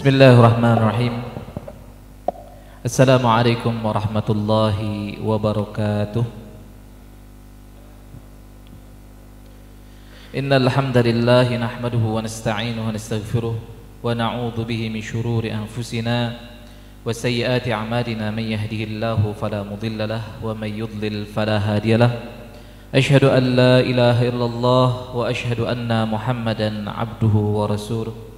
Bismillahirrahmanirrahim. Assalamualaikum warahmatullahi wabarakatuh. Innal hamdalillah nahmaduhu wa nasta'inuhu wa nastaghfiruh wa na'udzu bihi min shururi anfusina wa sayyiati a'malina, man yahdihillahu fala mudilla lahu wa man yudlil fala hadiya lahu. Asyhadu an la ilaha illallah wa asyhadu anna Muhammadan 'abduhu wa rasuluh.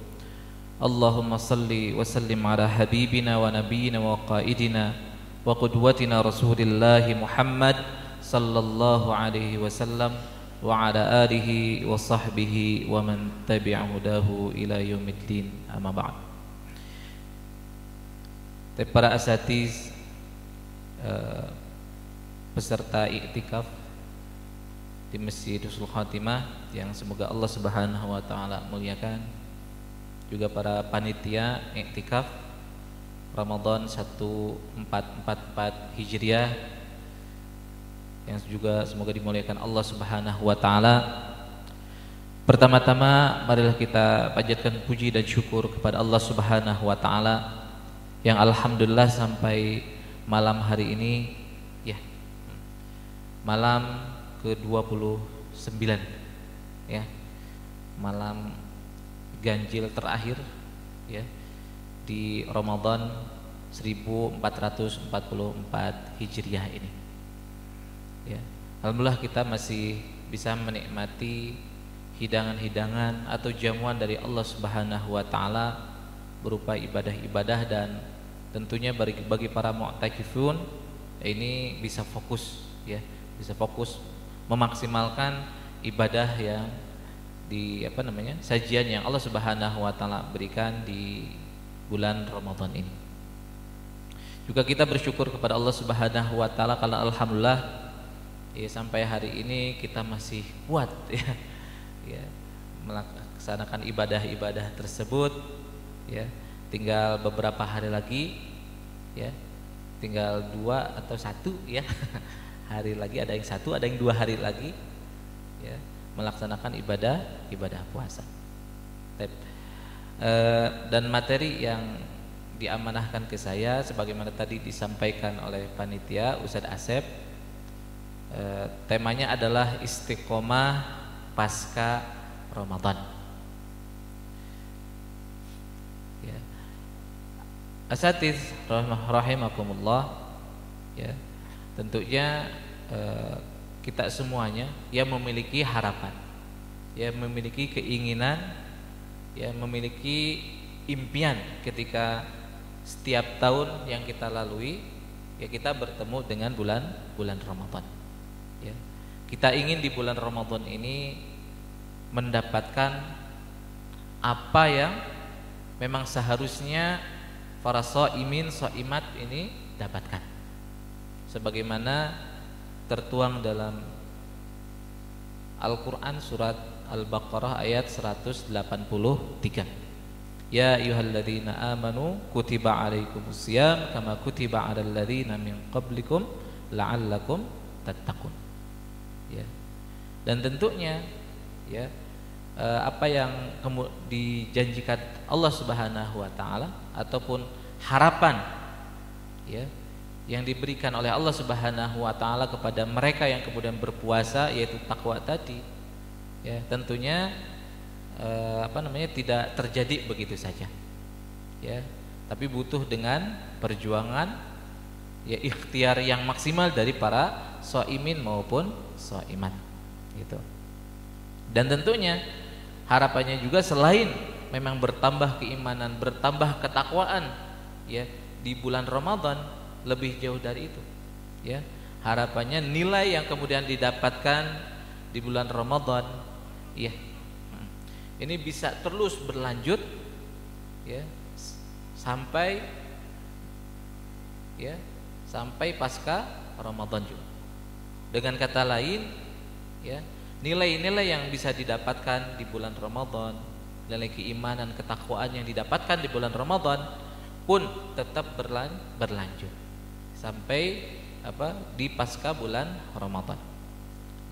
Allahumma salli wa sallim ala habibina wa nabiyyina wa qaidina wa qudwatina Rasulillahi Muhammad sallallahu alaihi wasallam wa ala alihi wa sahbihi wa man tabi'a hudahu ila yaumiddin, amma ba'd. Para asatiz peserta iktikaf di Masjid Husnul Khatimah yang semoga Allah Subhanahu wa taala muliakan, juga para panitia iktikaf Ramadan 1444 Hijriah yang juga semoga dimuliakan Allah Subhanahu wa taala. Pertama-tama marilah kita panjatkan puji dan syukur kepada Allah Subhanahu wa taala yang alhamdulillah sampai malam hari ini, ya, malam ke-29, ya, malam ganjil terakhir, ya, di Ramadan 1444 Hijriah ini, ya. Alhamdulillah kita masih bisa menikmati hidangan-hidangan atau jamuan dari Allah Subhanahu wa taala berupa ibadah-ibadah, dan tentunya bagi para mu'takifun ini bisa fokus, ya, bisa fokus memaksimalkan ibadah yang sajian yang Allah Subhanahu wa taala berikan di bulan Ramadan ini. Juga kita bersyukur kepada Allah Subhanahu wa taala karena alhamdulillah, ya, sampai hari ini kita masih kuat, ya, melaksanakan ibadah-ibadah tersebut, ya. Tinggal beberapa hari lagi, ya, tinggal 2 atau 1, ya, hari lagi, ada yang 1, ada yang 2 hari lagi, ya, melaksanakan ibadah puasa. Dan materi yang diamanahkan ke saya sebagaimana tadi disampaikan oleh panitia Ustadz Asep, temanya adalah istiqomah pasca Ramadan, ya. Asatiz rahimakumullah, ya, tentunya kita semuanya yang memiliki harapan, ya, memiliki keinginan, ya, memiliki impian ketika setiap tahun yang kita lalui, ya, kita bertemu dengan bulan Ramadan, ya. Kita ingin di bulan Ramadan ini mendapatkan apa yang memang seharusnya para shaimin shaimat ini dapatkan, sebagaimana tertuang dalam Al-Quran surat Al-Baqarah ayat 183. Ya ayyuhalladzina amanu kutiba alaikumusiyam kama kutiba alal ladzina min qablikum la'allakum tattaqun, ya. Dan tentunya, ya, apa yang dijanjikan Allah Subhanahu wa taala ataupun harapan, ya, yang diberikan oleh Allah Subhanahu wa taala kepada mereka yang kemudian berpuasa, yaitu takwa tadi, ya, tentunya tidak terjadi begitu saja, ya, tapi butuh dengan perjuangan, ya, ikhtiar yang maksimal dari para shaimin maupun shaimat, gitu. Dan tentunya harapannya juga selain memang bertambah keimanan, bertambah ketakwaan, ya, di bulan Ramadan, lebih jauh dari itu, ya, harapannya nilai yang kemudian didapatkan di bulan Ramadan, ya, ini bisa terus berlanjut, ya, sampai pasca Ramadan juga. Dengan kata lain, ya, nilai-nilai yang bisa didapatkan di bulan Ramadan, nilai keimanan, ketakwaan yang didapatkan di bulan Ramadan pun tetap berlanjut sampai di pasca bulan Ramadan,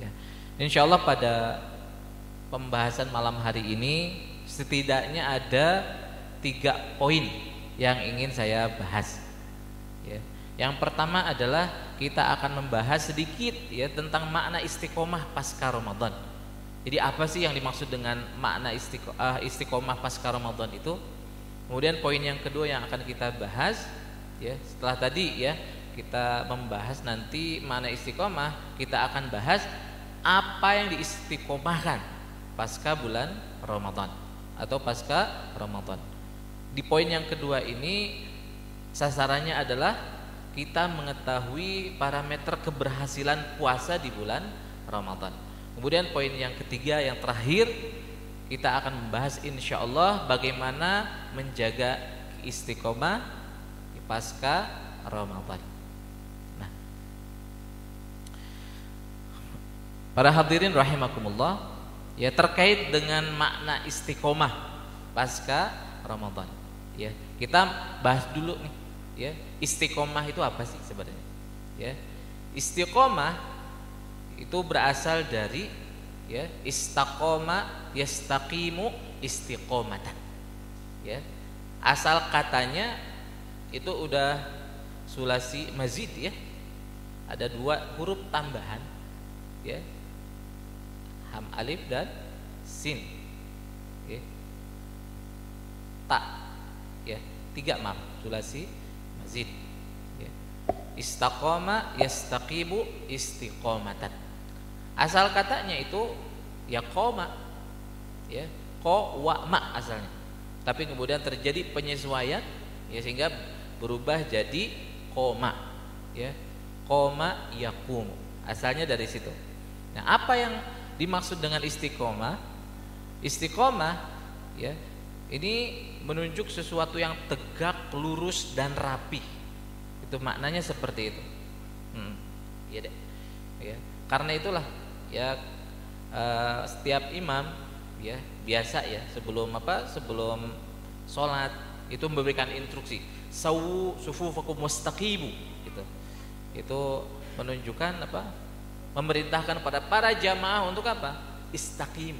ya. Insyaallah pada pembahasan malam hari ini setidaknya ada 3 poin yang ingin saya bahas. Ya. Yang pertama adalah kita akan membahas sedikit ya tentang makna istiqomah pasca Ramadan. Jadi apa sih yang dimaksud dengan makna istiqomah pasca Ramadan itu? Kemudian poin yang kedua yang akan kita bahas ya, setelah tadi ya kita membahas nanti makna istiqomah, kita akan bahas apa yang diistiqomahkan pasca bulan Ramadan atau pasca Ramadan. Di poin yang kedua ini sasarannya adalah kita mengetahui parameter keberhasilan puasa di bulan Ramadan. Kemudian poin yang ketiga yang terakhir, kita akan membahas insyaallah bagaimana menjaga istiqomah pasca Ramadan. Nah, para hadirin rahimakumullah, ya terkait dengan makna istiqomah pasca Ramadan. Ya, kita bahas dulu nih, ya, istiqomah itu apa sih sebenarnya? Ya, istiqomah itu berasal dari ya istaqoma yastaqimu istiqomatan. Ya, asal katanya itu udah sulasi mazid ya, ada 2 huruf tambahan ya, ham alif dan sin ya. Ta ya, 3 maaf sulasi mazid ya. Istaqoma yastaqimu istiqomatan. Asal katanya itu ya qoma ya, ko wa ma asalnya. Tapi kemudian terjadi penyesuaian ya sehingga berubah jadi koma ya. Koma yaqumu. Asalnya dari situ. Nah, apa yang dimaksud dengan istiqomah? Istiqomah ya, ini menunjuk sesuatu yang tegak, lurus dan rapi. Itu maknanya seperti itu. Iya deh. Ya, karena itulah ya setiap imam ya biasa ya sebelum sholat itu memberikan instruksi sawu sufufakum mustaqimu gitu. Itu menunjukkan memerintahkan pada para jamaah untuk apa? Istaqim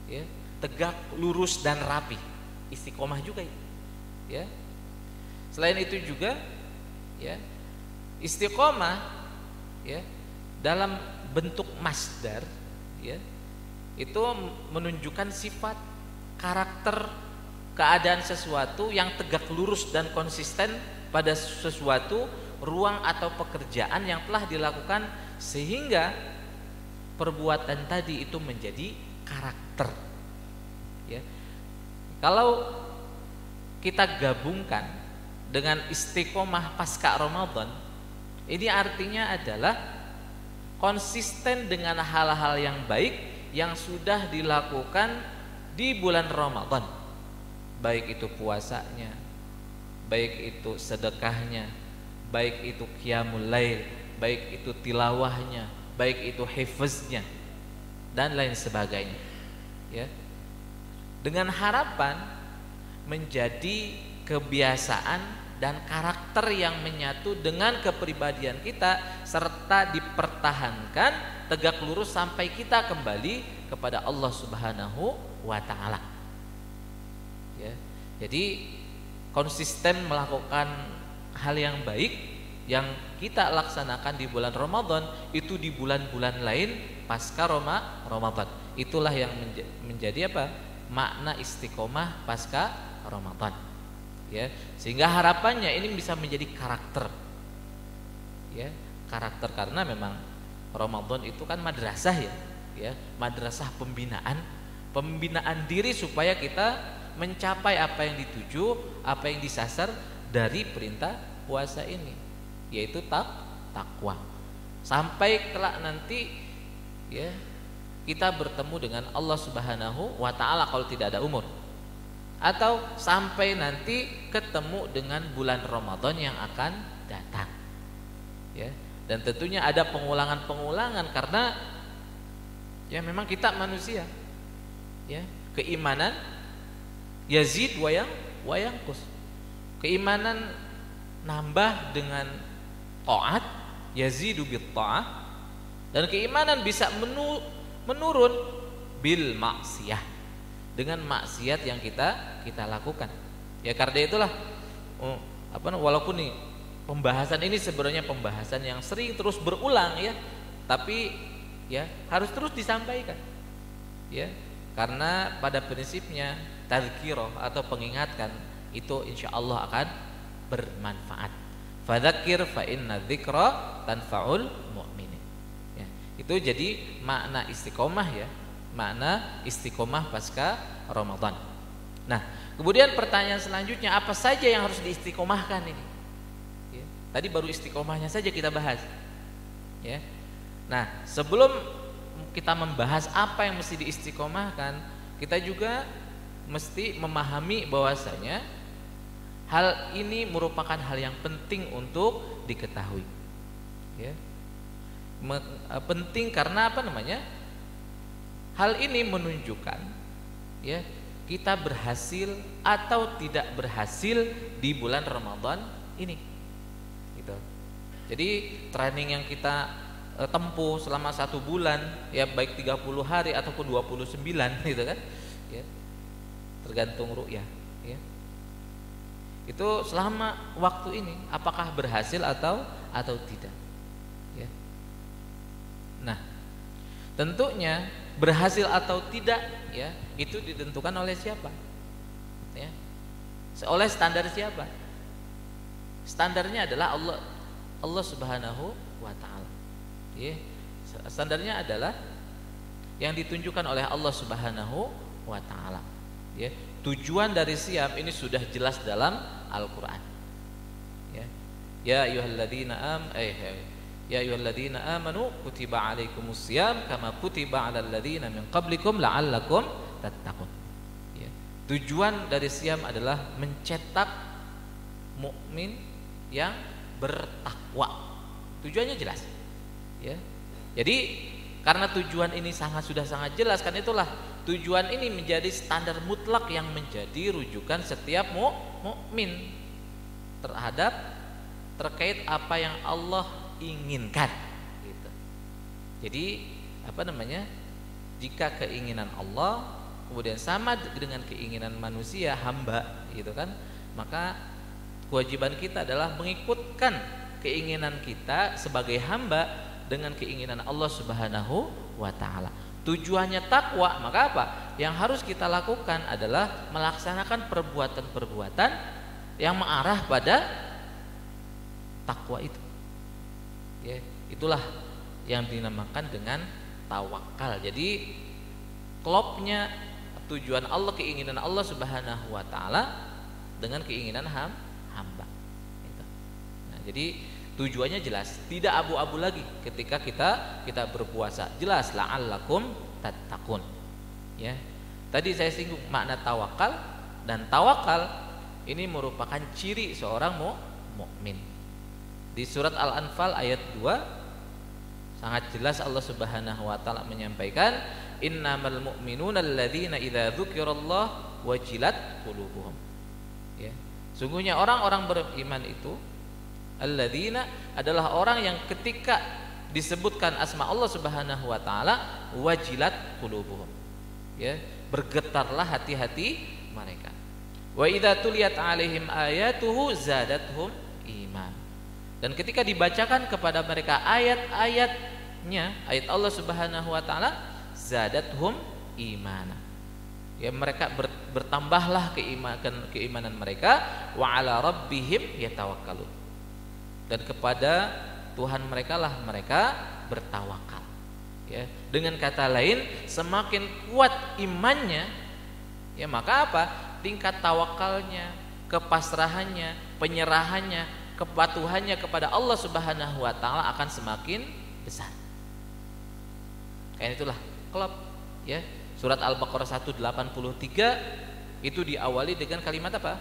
ya, tegak, lurus dan rapi. Istiqomah juga ya. Selain itu juga ya istiqomah ya dalam bentuk masdar ya itu menunjukkan sifat, karakter, keadaan sesuatu yang tegak lurus dan konsisten pada sesuatu ruang atau pekerjaan yang telah dilakukan sehingga perbuatan tadi itu menjadi karakter ya. Kalau kita gabungkan dengan istiqomah pasca Ramadan, ini artinya adalah konsisten dengan hal-hal yang baik yang sudah dilakukan di bulan Ramadan, baik itu puasanya, baik itu sedekahnya, baik itu qiyamul lail, baik itu tilawahnya, baik itu hifznya dan lain sebagainya ya. Dengan harapan menjadi kebiasaan dan karakter yang menyatu dengan kepribadian kita serta dipertahankan tegak lurus sampai kita kembali kepada Allah Subhanahu wa taala. Ya. Jadi konsisten melakukan hal yang baik yang kita laksanakan di bulan Ramadan itu di bulan-bulan lain pasca Ramadan. Itulah yang menjadi makna istiqomah pasca Ramadan. Ya, sehingga harapannya ini bisa menjadi karakter. Ya, karakter karena memang Ramadan itu kan madrasah ya, madrasah pembinaan diri supaya kita mencapai apa yang dituju, apa yang disasar dari perintah puasa ini, yaitu takwa. Sampai kelak nanti ya kita bertemu dengan Allah Subhanahu wa taala kalau tidak ada umur, atau sampai nanti ketemu dengan bulan Ramadan yang akan datang ya. Dan tentunya ada pengulangan karena ya memang kita manusia ya, keimanan yazid wa yanqus. Keimanan nambah dengan taat, yazidu bit ta'ah, dan keimanan bisa menurun bil maksiyah, dengan maksiat yang kita lakukan. Ya karena itulah walaupun nih pembahasan ini sebenarnya pembahasan yang sering terus berulang ya, tapi ya harus terus disampaikan. Ya, karena pada prinsipnya tadzkirah atau pengingatkan itu insya Allah akan bermanfaat. Fadzakir fa inna dzikra tanfa'ul mu'minin. Ya, itu jadi makna istiqomah ya, makna istiqomah pasca Ramadan. Nah, kemudian pertanyaan selanjutnya, apa saja yang harus diistiqomahkan ini? Ya, tadi baru istiqomahnya saja kita bahas. Ya. Nah, sebelum kita membahas apa yang mesti diistiqomahkan, kita juga mesti memahami bahwasanya hal ini merupakan hal yang penting untuk diketahui. Ya. Penting karena apa namanya? Hal ini menunjukkan ya kita berhasil atau tidak berhasil di bulan Ramadan ini. Gitu. Jadi training yang kita tempuh selama 1 bulan ya, baik 30 hari ataupun 29 gitu kan ya, tergantung ru'yah ya, itu selama waktu ini apakah berhasil atau tidak ya. Nah, tentunya berhasil atau tidak ya itu ditentukan oleh siapa ya, oleh standar siapa? Standarnya adalah Allah Subhanahu wa ta'ala ya. Standarnya adalah yang ditunjukkan oleh Allah Subhanahu wa ta'ala ya. Tujuan dari siam ini sudah jelas dalam Al-Qur'an ya. Ya ayyuhalladzina amanu kutiba alaikumus syiyam kama kutiba alal ladzina min qablikum la'allakum tattaqun ya. Tujuan dari siam adalah mencetak mukmin yang bertakwa. Tujuannya jelas ya. Jadi karena tujuan ini sudah sangat jelas, kan itulah tujuan ini menjadi standar mutlak yang menjadi rujukan setiap mukmin terkait apa yang Allah inginkan gitu. Jadi apa namanya? Jika keinginan Allah kemudian sama dengan keinginan manusia hamba gitu kan, maka kewajiban kita adalah mengikutkan keinginan kita sebagai hamba dengan keinginan Allah Subhanahu wa ta'ala. Tujuannya takwa, maka apa? Yang harus kita lakukan adalah melaksanakan perbuatan-perbuatan yang mengarah pada takwa itu. Ya, itulah yang dinamakan dengan tawakal. Jadi klopnya tujuan Allah, keinginan Allah Subhanahu wa ta'ala dengan keinginan hamba. Gitu. Nah, jadi tujuannya jelas, tidak abu-abu lagi ketika kita berpuasa. Jelas la'allakum tattaqun. Ya. Tadi saya singgung makna tawakal, dan tawakal ini merupakan ciri seorang mukmin. Di surat Al-Anfal ayat 2 sangat jelas Allah Subhanahu wa taala menyampaikan, innamal mu'minuna alladzina idza dzukirallah wajilat qulubuhum. Ya. Sungguhnya orang-orang beriman itu alladzina adalah orang yang ketika disebutkan asma Allah Subhanahu wa taala wajilat qulubuhum. Ya, bergetarlah hati-hati mereka. Wa idza tuliyat alaihim ayatuhu zadatuhum iman. Dan ketika dibacakan kepada mereka ayat-ayatnya, ayat Allah Subhanahu wa taala, zadatuhum imana. Ya, mereka bertambahlah keimanan mereka, wa ala rabbihim yatawakkalun. Dan kepada Tuhan mereka lah mereka bertawakal. Ya, dengan kata lain, semakin kuat imannya, ya maka apa? Tingkat tawakalnya, kepasrahannya, penyerahannya, kepatuhannya kepada Allah Subhanahu wa taala akan semakin besar. Kayak itulah klub ya. Surat Al-Baqarah 183 itu diawali dengan kalimat apa?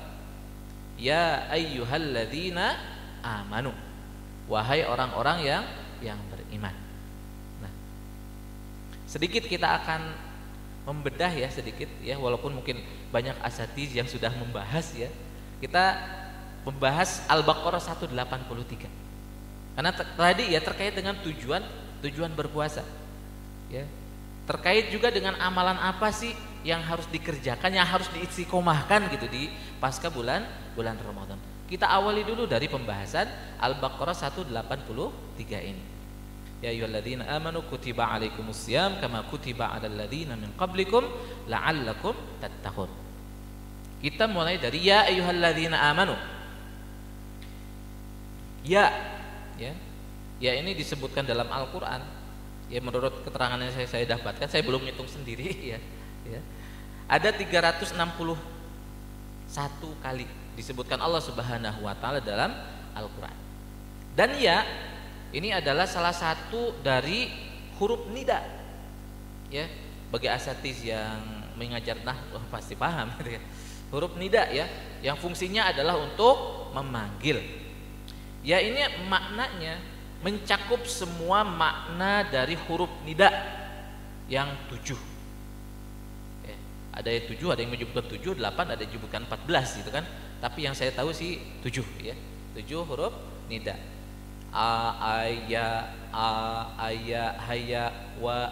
Ya ayyuhalladzina amanu. Wahai orang-orang yang beriman. Nah, sedikit kita akan membedah ya sedikit ya, walaupun mungkin banyak asatiz yang sudah membahas ya. Kita membahas Al-Baqarah 183. Karena tadi ya terkait dengan tujuan berpuasa. Ya. Terkait juga dengan amalan apa sih yang harus dikerjakan, yang harus diistiqomahkan gitu di pasca bulan Ramadan. Kita awali dulu dari pembahasan Al-Baqarah 183 ini. Ya ayyuhalladzina amanu kutiba alaikumusiyam kama kutiba alal ladzina min qablikum la'allakum tattaqun. Kita mulai dari ya ayyuhalladzina amanu. Ya ini disebutkan dalam Al-Qur'an. Ya menurut keterangan yang saya dapatkan, saya belum hitung sendiri ya. Ada 361 kali disebutkan Allah Subhanahu wa taala dalam Al-Qur'an. Dan ya ini adalah salah satu dari huruf nida. Ya, bagi asatiz yang mengajar nahwu pasti paham gitu ya. Huruf nida ya, yang fungsinya adalah untuk memanggil. Ya ini maknanya mencakup semua makna dari huruf nida yang 7. Ya, ada yang 7, ada yang menyebutkan 7, 8, ada yang menyebutkan 14 gitu kan. Tapi yang saya tahu sih 7 ya. 7 huruf nida. Aya, haya, wa,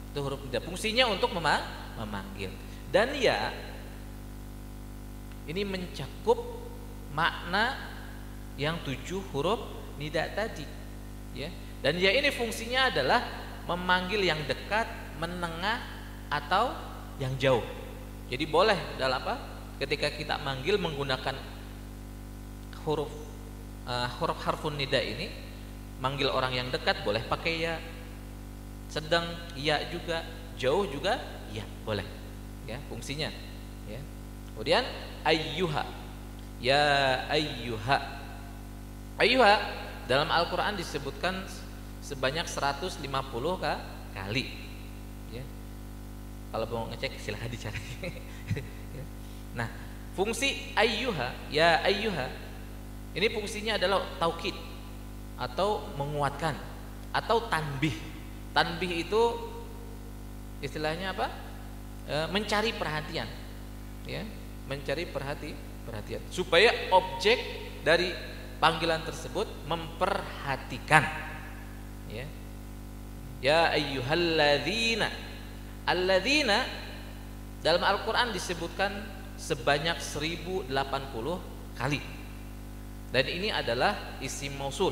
itu huruf nida. Fungsinya untuk memanggil. Dan ya ini mencakup makna yang 7 huruf nida tadi. Ya. Dan ya ini fungsinya adalah memanggil yang dekat, menengah, atau yang jauh. Jadi boleh dalam apa? Ketika kita manggil menggunakan huruf harfun nida ini, manggil orang yang dekat boleh pakai ya, sedang ya juga, jauh juga ya boleh. Ya, fungsinya. Ya. Kemudian ayyuha. Ya ayyuha. Ayyuha dalam Al-Qur'an disebutkan sebanyak 150 kali. Ya. Kalau mau ngecek silahkan dicari. Ya. Nah, fungsi ayyuha, ya ayyuha ini fungsinya adalah taukid atau menguatkan atau tanbih. Tanbih itu istilahnya apa? Mencari perhatian, ya, mencari perhatian supaya objek dari panggilan tersebut memperhatikan. Ya, ya ayyuhalladzina. Alladzina dalam Al-Qur'an disebutkan sebanyak 1080 kali. Dan ini adalah isim mausul,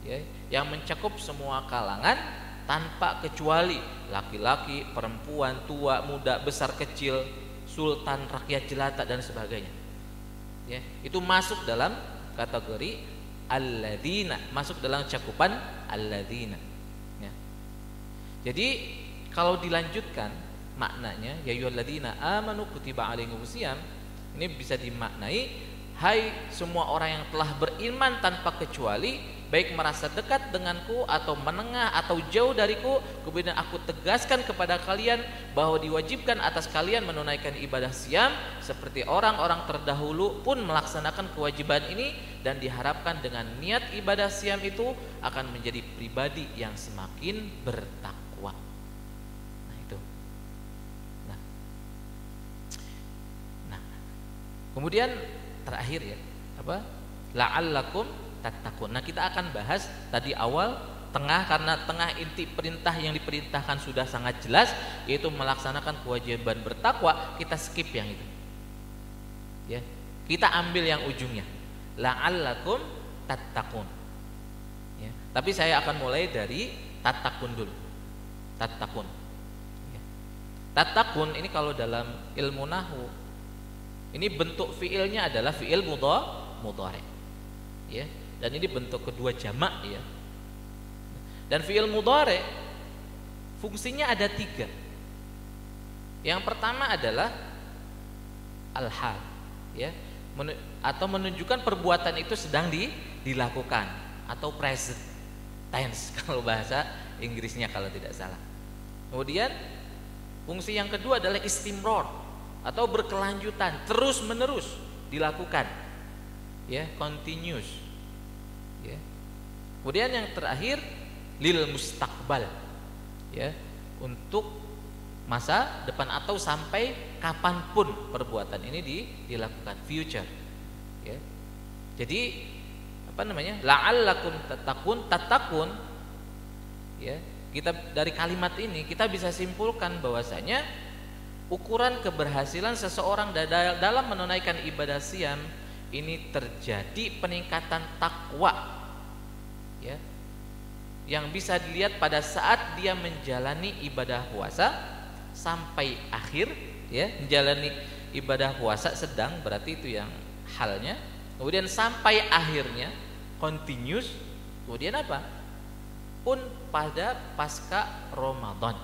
ya, yang mencakup semua kalangan tanpa kecuali, laki-laki, perempuan, tua, muda, besar, kecil, sultan, rakyat jelata dan sebagainya. Ya, itu masuk dalam kategori alladzina, masuk dalam cakupan alladzina. Ya. Jadi kalau dilanjutkan maknanya ya ayyuhalladzina amanu kutiba alaikumusiyam, ini bisa dimaknai hai semua orang yang telah beriman tanpa kecuali, baik merasa dekat denganku atau menengah atau jauh dariku, kemudian aku tegaskan kepada kalian bahwa diwajibkan atas kalian menunaikan ibadah siam seperti orang-orang terdahulu pun melaksanakan kewajiban ini, dan diharapkan dengan niat ibadah siam itu akan menjadi pribadi yang semakin bertakwa. Nah itu. Nah kemudian terakhir ya, apa? La'allakum tattaqun. Nah, kita akan bahas tadi awal, tengah, karena tengah inti perintah yang diperintahkan sudah sangat jelas, yaitu melaksanakan kewajiban bertakwa. Kita skip yang itu. Ya. Kita ambil yang ujungnya. La'allakum tattaqun. Ya. Tapi saya akan mulai dari tattaqun dulu. Tattaqun. Ya. Tattaqun ini kalau dalam ilmu nahwu, ini bentuk fiilnya adalah fiil mudhari. Ya, dan ini bentuk kedua jamak ya. Dan fiil mudhari fungsinya ada 3. Yang pertama adalah al-hal, ya, atau menunjukkan perbuatan itu sedang dilakukan, atau present tense kalau bahasa Inggrisnya kalau tidak salah. Kemudian fungsi yang kedua adalah istimrar, atau berkelanjutan, terus menerus dilakukan, ya, continuous, ya. Kemudian yang terakhir lil mustaqbal, ya, untuk masa depan atau sampai kapanpun perbuatan ini dilakukan, future, ya. Jadi apa namanya, la'allakum tattaqun, ya, kita dari kalimat ini kita bisa simpulkan bahwasanya ukuran keberhasilan seseorang dalam menunaikan ibadah siam ini terjadi peningkatan takwa, ya, yang bisa dilihat pada saat dia menjalani ibadah puasa sampai akhir, ya, menjalani ibadah puasa sedang, berarti itu yang halnya, kemudian sampai akhirnya continuous, kemudian apa? Pun pada pasca Ramadan,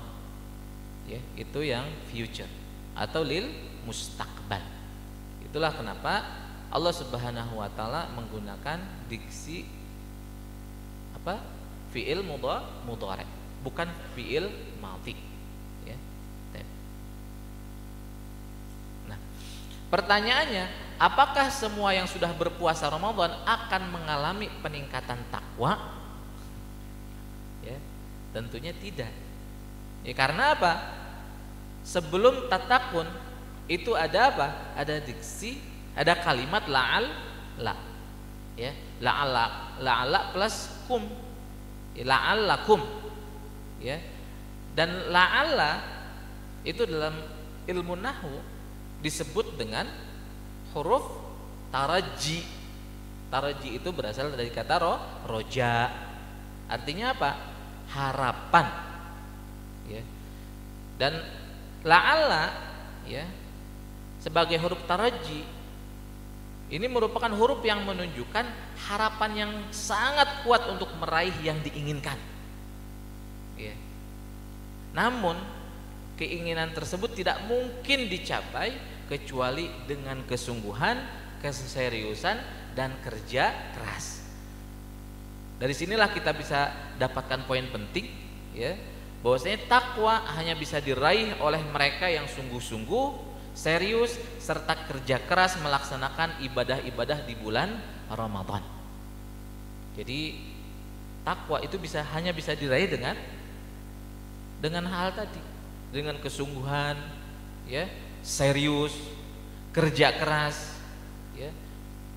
ya, itu yang future atau lil mustaqbal. Itulah kenapa Allah Subhanahu wa taala menggunakan diksi apa? Fi'il mudhari, bukan fi'il madhi, ya. Nah, pertanyaannya, apakah semua yang sudah berpuasa Ramadan akan mengalami peningkatan takwa? Ya, tentunya tidak. Ya, karena apa? Sebelum tatakun itu ada apa? Ada diksi, ada kalimat la'al la. Ya, la'ala plus kum. Ya, la'allakum. Ya. Dan la'alla itu dalam ilmu nahwu disebut dengan huruf taraji. Taraji itu berasal dari kata roja. Artinya apa? Harapan. Ya. Dan la'alla, ya, sebagai huruf taraji ini merupakan huruf yang menunjukkan harapan yang sangat kuat untuk meraih yang diinginkan, ya. Namun keinginan tersebut tidak mungkin dicapai kecuali dengan kesungguhan, keseriusan, dan kerja keras. Dari sinilah kita bisa dapatkan poin penting, ya, bahwasanya takwa hanya bisa diraih oleh mereka yang sungguh-sungguh, serius, serta kerja keras melaksanakan ibadah-ibadah di bulan Ramadan. Jadi takwa itu hanya bisa diraih dengan hal tadi, dengan kesungguhan, ya, serius, kerja keras, ya,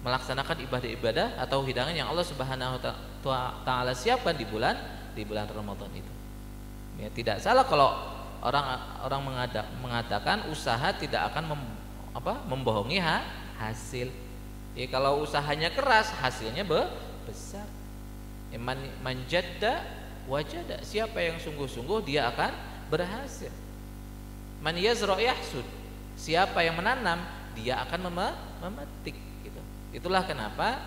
melaksanakan ibadah-ibadah atau hidangan yang Allah Subhanahu wa taala siapkan di bulan Ramadan itu. Ya, tidak salah kalau orang mengatakan usaha tidak akan membohongi hasil. Ya, kalau usahanya keras hasilnya besar. Ya, manjadda wajada, siapa yang sungguh-sungguh dia akan berhasil. Man yazra yahsud, siapa yang menanam dia akan memetik, gitu. Itulah kenapa,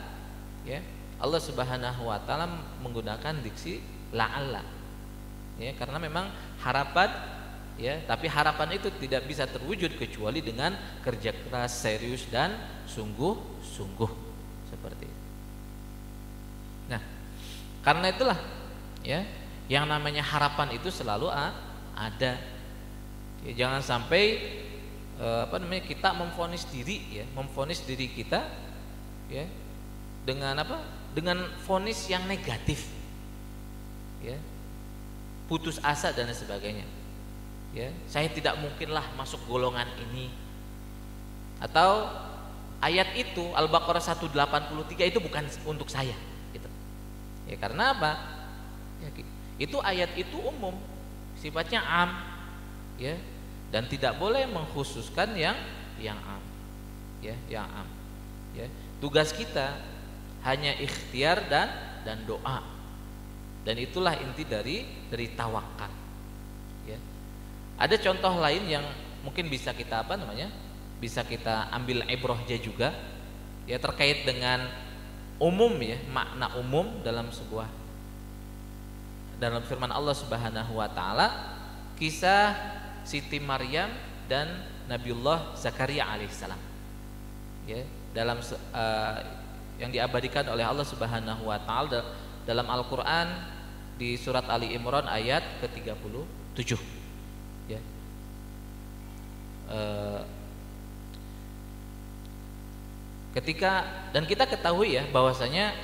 ya, Allah Subhanahu wa taala menggunakan diksi la'alla. Ya, karena memang harapan, ya, tapi harapan itu tidak bisa terwujud kecuali dengan kerja keras, serius, dan sungguh-sungguh, seperti itu. Nah, karena itulah, ya, yang namanya harapan itu selalu ada. Ya, jangan sampai kita memvonis diri, ya, memvonis diri kita, ya, dengan dengan vonis yang negatif, ya, putus asa dan sebagainya. Ya, saya tidak mungkinlah masuk golongan ini. Atau ayat itu Al-Baqarah 183 itu bukan untuk saya, gitu. Ya, karena apa? Ya, itu ayat itu umum, sifatnya am, ya, dan tidak boleh mengkhususkan yang am, ya, yang am. Ya, tugas kita hanya ikhtiar dan doa. Dan itulah inti dari tawakal. Ya. Ada contoh lain yang mungkin bisa kita bisa kita ambil ibrahnya juga, ya, terkait dengan umum, ya, makna umum dalam firman Allah Subhanahu wa taala, kisah Siti Maryam dan Nabiullah Zakaria alaihissalam. Ya, dalam yang diabadikan oleh Allah Subhanahu wa taala dalam Al-Qur'an di surat Ali Imran ayat ke-37. Ya. Dan kita ketahui, ya, bahwasanya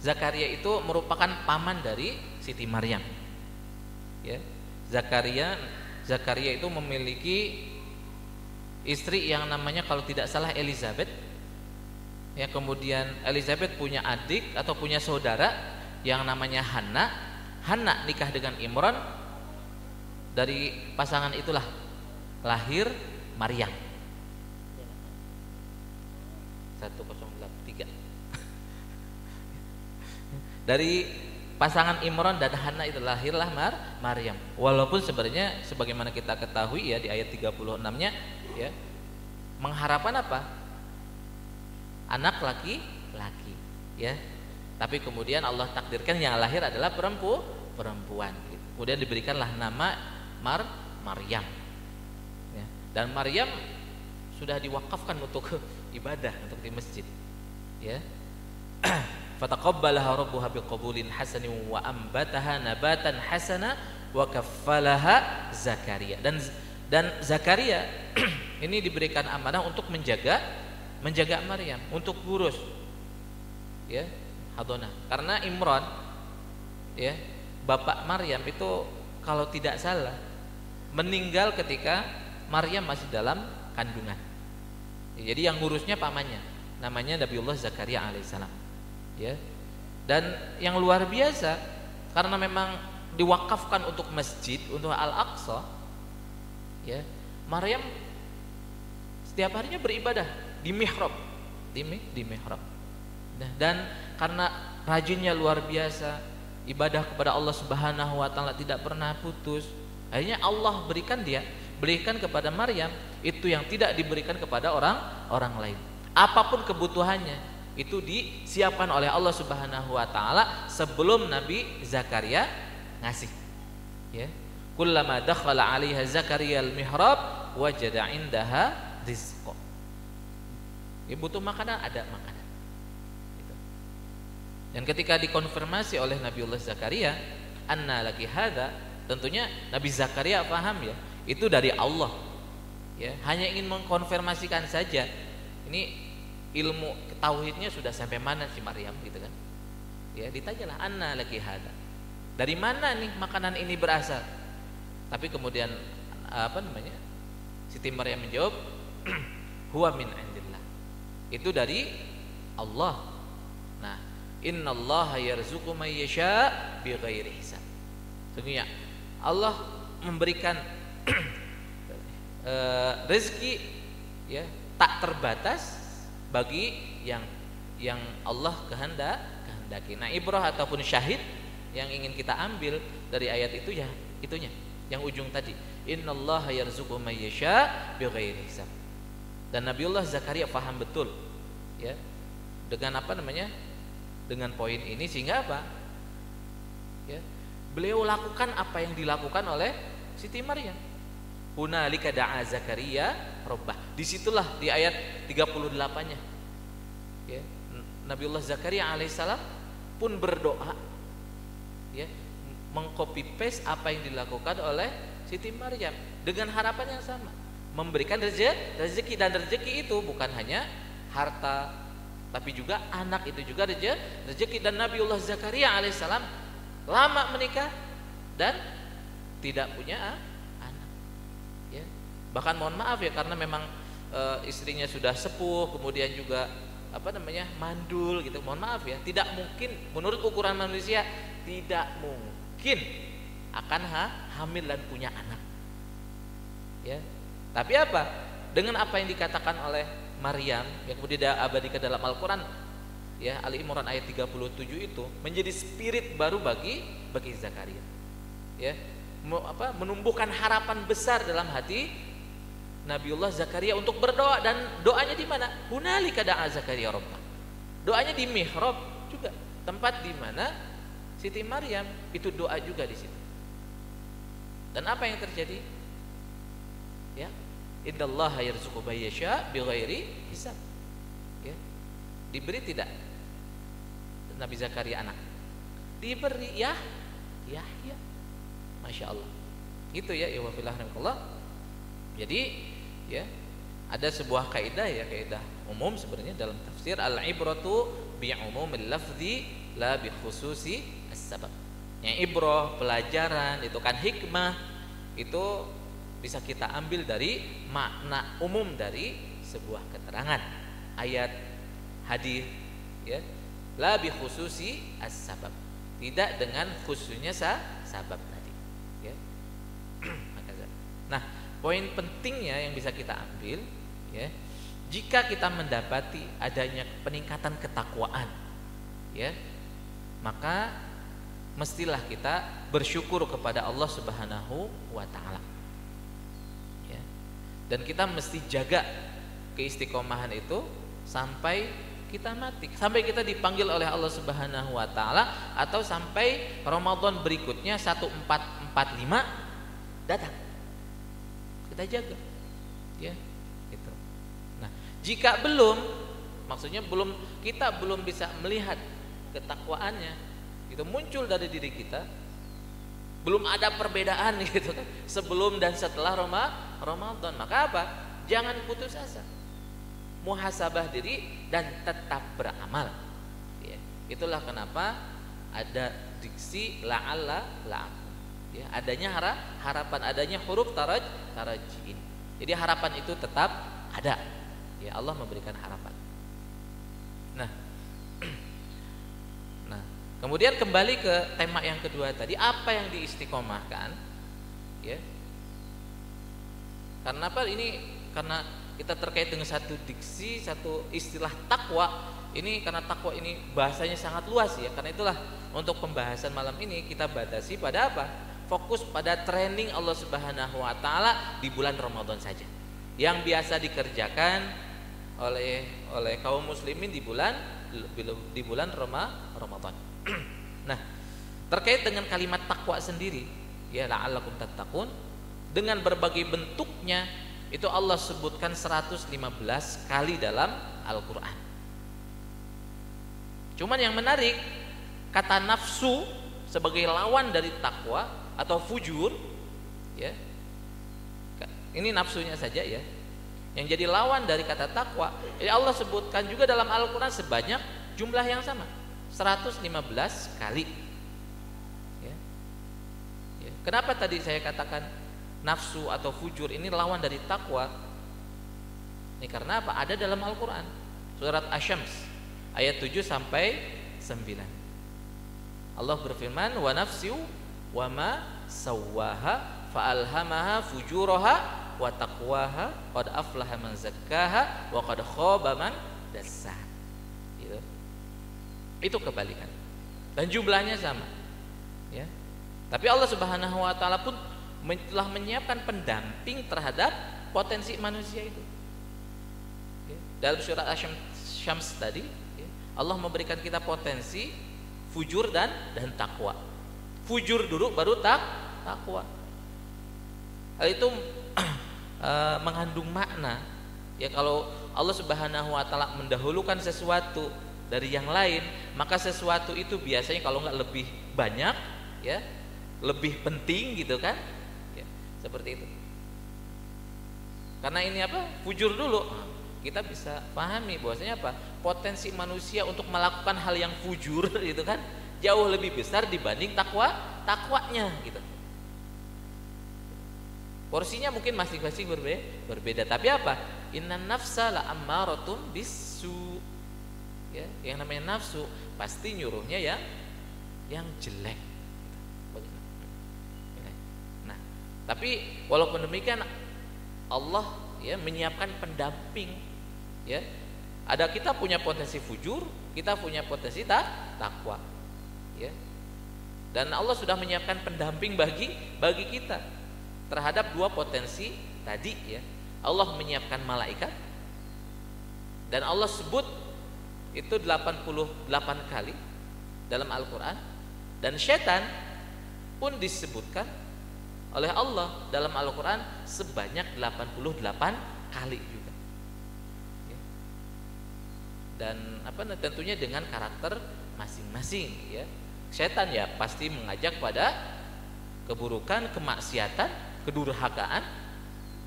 Zakaria itu merupakan paman dari Siti Maryam. Ya. Zakaria itu memiliki istri yang namanya kalau tidak salah Elizabeth. Ya, kemudian Elizabeth punya adik atau punya saudara yang namanya Hana nikah dengan Imran. Dari pasangan itulah lahir Maryam. 1083. Dari pasangan Imran dan Hana itu lahirlah Maryam. Walaupun sebenarnya sebagaimana kita ketahui ya di ayat 36-nya ya, mengharapkan apa? Anak laki-laki ya. Tapi kemudian Allah takdirkan yang lahir adalah perempuan. Kemudian diberikanlah nama Maryam. Ya. Dan Maryam sudah diwakafkan untuk ibadah, untuk di masjid. Ya. Fataqabbalaha rabbuha biqabulin hasanin wa ambataha nabatan hasana wa kaffalaha Zakaria. Dan Zakaria ini diberikan amanah untuk menjaga Maryam, untuk ngurus ya, hadonah. Karena Imran ya, bapak Maryam itu kalau tidak salah meninggal ketika Maryam masih dalam kandungan. Jadi yang ngurusnya pamannya, namanya Nabiullah Zakaria alaihissalam. Ya. Dan yang luar biasa karena memang diwakafkan untuk masjid, untuk Al-Aqsa. Ya. Maryam setiap harinya beribadah di mihrab, di mihrab. Nah, dan karena rajinnya luar biasa, ibadah kepada Allah Subhanahu wa taala tidak pernah putus. Akhirnya Allah berikan kepada Maryam itu yang tidak diberikan kepada orang lain. Apapun kebutuhannya itu disiapkan oleh Allah Subhanahu wa taala sebelum Nabi Zakaria ngasih. Ya. Kullama dakhala 'alaiha Zakaria al-mihrab wajada 'indaha rizqa. Ya, butuh makanan, ada makanan. Gitu. Dan ketika dikonfirmasi oleh Nabiullah Zakaria, anna laki hadza, tentunya Nabi Zakaria paham ya, itu dari Allah. Ya, hanya ingin mengkonfirmasikan saja. Ini ilmu tauhidnya sudah sampai mana si Maryam gitu kan. Ya, ditanyalah anna laki hadza. Dari mana nih makanan ini berasal? Tapi kemudian Siti Maryam menjawab, huwa min indillah. Itu dari Allah. Nah, innallaha yarzuqu may yasha bighairi hisab. Sesungguhnya Allah memberikan rezeki ya tak terbatas bagi yang Allah kehendaki. Nah, ibrah ataupun syahid yang ingin kita ambil dari ayat itu ya itunya, yang ujung tadi, innallaha yarzuqu may yasha bighairi hisab. Dan Nabiullah Zakaria paham betul ya dengan dengan poin ini, sehingga apa ya, beliau lakukan apa yang dilakukan oleh Siti Maryam. Hunalika da'a Zakaria rabbah. Disitulah di ayat 38-nya ya, Nabiullah Zakaria alaihissalam pun berdoa ya, mengcopy paste apa yang dilakukan oleh Siti Maryam dengan harapan yang sama, memberikan rezeki. Dan rezeki itu bukan hanya harta, tapi juga anak, itu juga rezeki. Dan Nabiullah Zakaria alaihissalam lama menikah dan tidak punya anak ya. Bahkan mohon maaf ya, karena memang istrinya sudah sepuh, kemudian juga mandul gitu. Mohon maaf ya, tidak mungkin menurut ukuran manusia, tidak mungkin akan hamil dan punya anak ya. Tapi apa? Dengan apa yang dikatakan oleh Maryam yang kemudian diabadikan dalam Al-Quran ya, Ali Imran ayat 37 itu menjadi spirit baru bagi Zakaria ya, menumbuhkan harapan besar dalam hati Nabiullah Zakaria untuk berdoa. Dan doanya di mana? Hunalika da'a Zakaria rabbah. Doanya di mihrab juga, tempat di mana Siti Maryam itu doa juga di situ. Dan apa yang terjadi? Ya, innallaha yarzuqu may yasha bighairi hisab. Ya. Diberi tidak Nabi Zakaria anak? Diberi ya. Masya Allah. Itu ya, ya wafillah rahmatullah. Jadi ya, ada sebuah kaidah ya, kaidah umum sebenarnya dalam tafsir, al-ibratu bi'umumil lafzi la bi khususi as-sabab. Yang ibrah, pelajaran itu kan hikmah, itu bisa kita ambil dari makna umum dari sebuah keterangan, ayat, hadis ya, la bi khususi as-sabab, tidak dengan khususnya sabab tadi ya. Nah, poin pentingnya yang bisa kita ambil, ya, jika kita mendapati adanya peningkatan ketakwaan, ya, maka mestilah kita bersyukur kepada Allah Subhanahu wa taala. Ya. Dan kita mesti jaga keistiqomahan itu sampai kita mati, sampai kita dipanggil oleh Allah Subhanahu wa taala, atau sampai Ramadan berikutnya 1445 datang. Kita jaga. Ya, gitu. Nah, jika belum, maksudnya kita belum bisa melihat ketakwaannya itu muncul dari diri kita, belum ada perbedaan gitu kan sebelum dan setelah Ramadan, maka apa? Jangan putus asa, muhasabah diri dan tetap beramal, ya. Itulah kenapa ada diksi la'alla la'akum, ya, adanya harapan, adanya huruf tarajiin. Jadi harapan itu tetap ada, ya, Allah memberikan harapan. Nah, kemudian kembali ke tema yang kedua tadi, apa yang diistiqomahkan, ya. Karena apa? Ini karena kita terkait dengan satu diksi, satu istilah takwa. Ini karena takwa ini bahasanya sangat luas, ya. Karena itulah untuk pembahasan malam ini kita batasi pada apa? Fokus pada training Allah Subhanahu wa taala di bulan Ramadan saja. Yang biasa dikerjakan oleh kaum muslimin di bulan Ramadan. Nah, terkait dengan kalimat takwa sendiri, ya, la'allakum tattaqun, dengan berbagai bentuknya itu Allah sebutkan 115 kali dalam Al-Qur'an. Cuman yang menarik, kata nafsu sebagai lawan dari takwa atau fujur, ya. Ini nafsunya saja, ya. Yang jadi lawan dari kata takwa, Allah sebutkan juga dalam Al-Qur'an sebanyak jumlah yang sama, 115 kali. Ya. Ya. Kenapa tadi saya katakan nafsu atau fujur ini lawan dari takwa? Ini karena apa? Ada dalam Al-Qur'an. Surat Asy-Syams ayat 7 sampai 9. Allah berfirman, "Wa nafsiu wa ma sawwaha fa'alhamaha fujuraha wa taqwaha qad aflaha man zakkaha wa qad khaba man dassaha." Gitu. Itu kebalikan. Dan jumlahnya sama. Ya. Tapi Allah Subhanahu wa taala pun telah menyiapkan pendamping terhadap potensi manusia itu. Ya. Dalam surat Asy-Syams tadi, ya, Allah memberikan kita potensi fujur dan takwa. Fujur dulu baru takwa. Hal itu mengandung makna, ya, kalau Allah Subhanahu wa taala mendahulukan sesuatu dari yang lain, maka sesuatu itu biasanya kalau nggak lebih banyak, ya, lebih penting, gitu kan, ya, seperti itu. Karena ini apa? Fujur dulu, kita bisa pahami bahwasanya apa? Potensi manusia untuk melakukan hal yang fujur itu kan jauh lebih besar dibanding takwanya, gitu. Porsinya mungkin masing-masing berbeda, tapi apa? Innan nafsa la ammaratun bisu. Ya, yang namanya nafsu pasti nyuruhnya yang jelek. Nah, tapi walaupun demikian Allah, ya, menyiapkan pendamping, ya. Ada, kita punya potensi fujur, kita punya potensi takwa, ya. Dan Allah sudah menyiapkan pendamping bagi kita terhadap dua potensi tadi, ya. Allah menyiapkan malaikat, dan Allah sebut itu 88 kali dalam Al-Qur'an, dan syaitan pun disebutkan oleh Allah dalam Al-Qur'an sebanyak 88 kali juga. Ya. Dan tentunya dengan karakter masing-masing, ya. Syaitan, ya, pasti mengajak pada keburukan, kemaksiatan, kedurhakaan.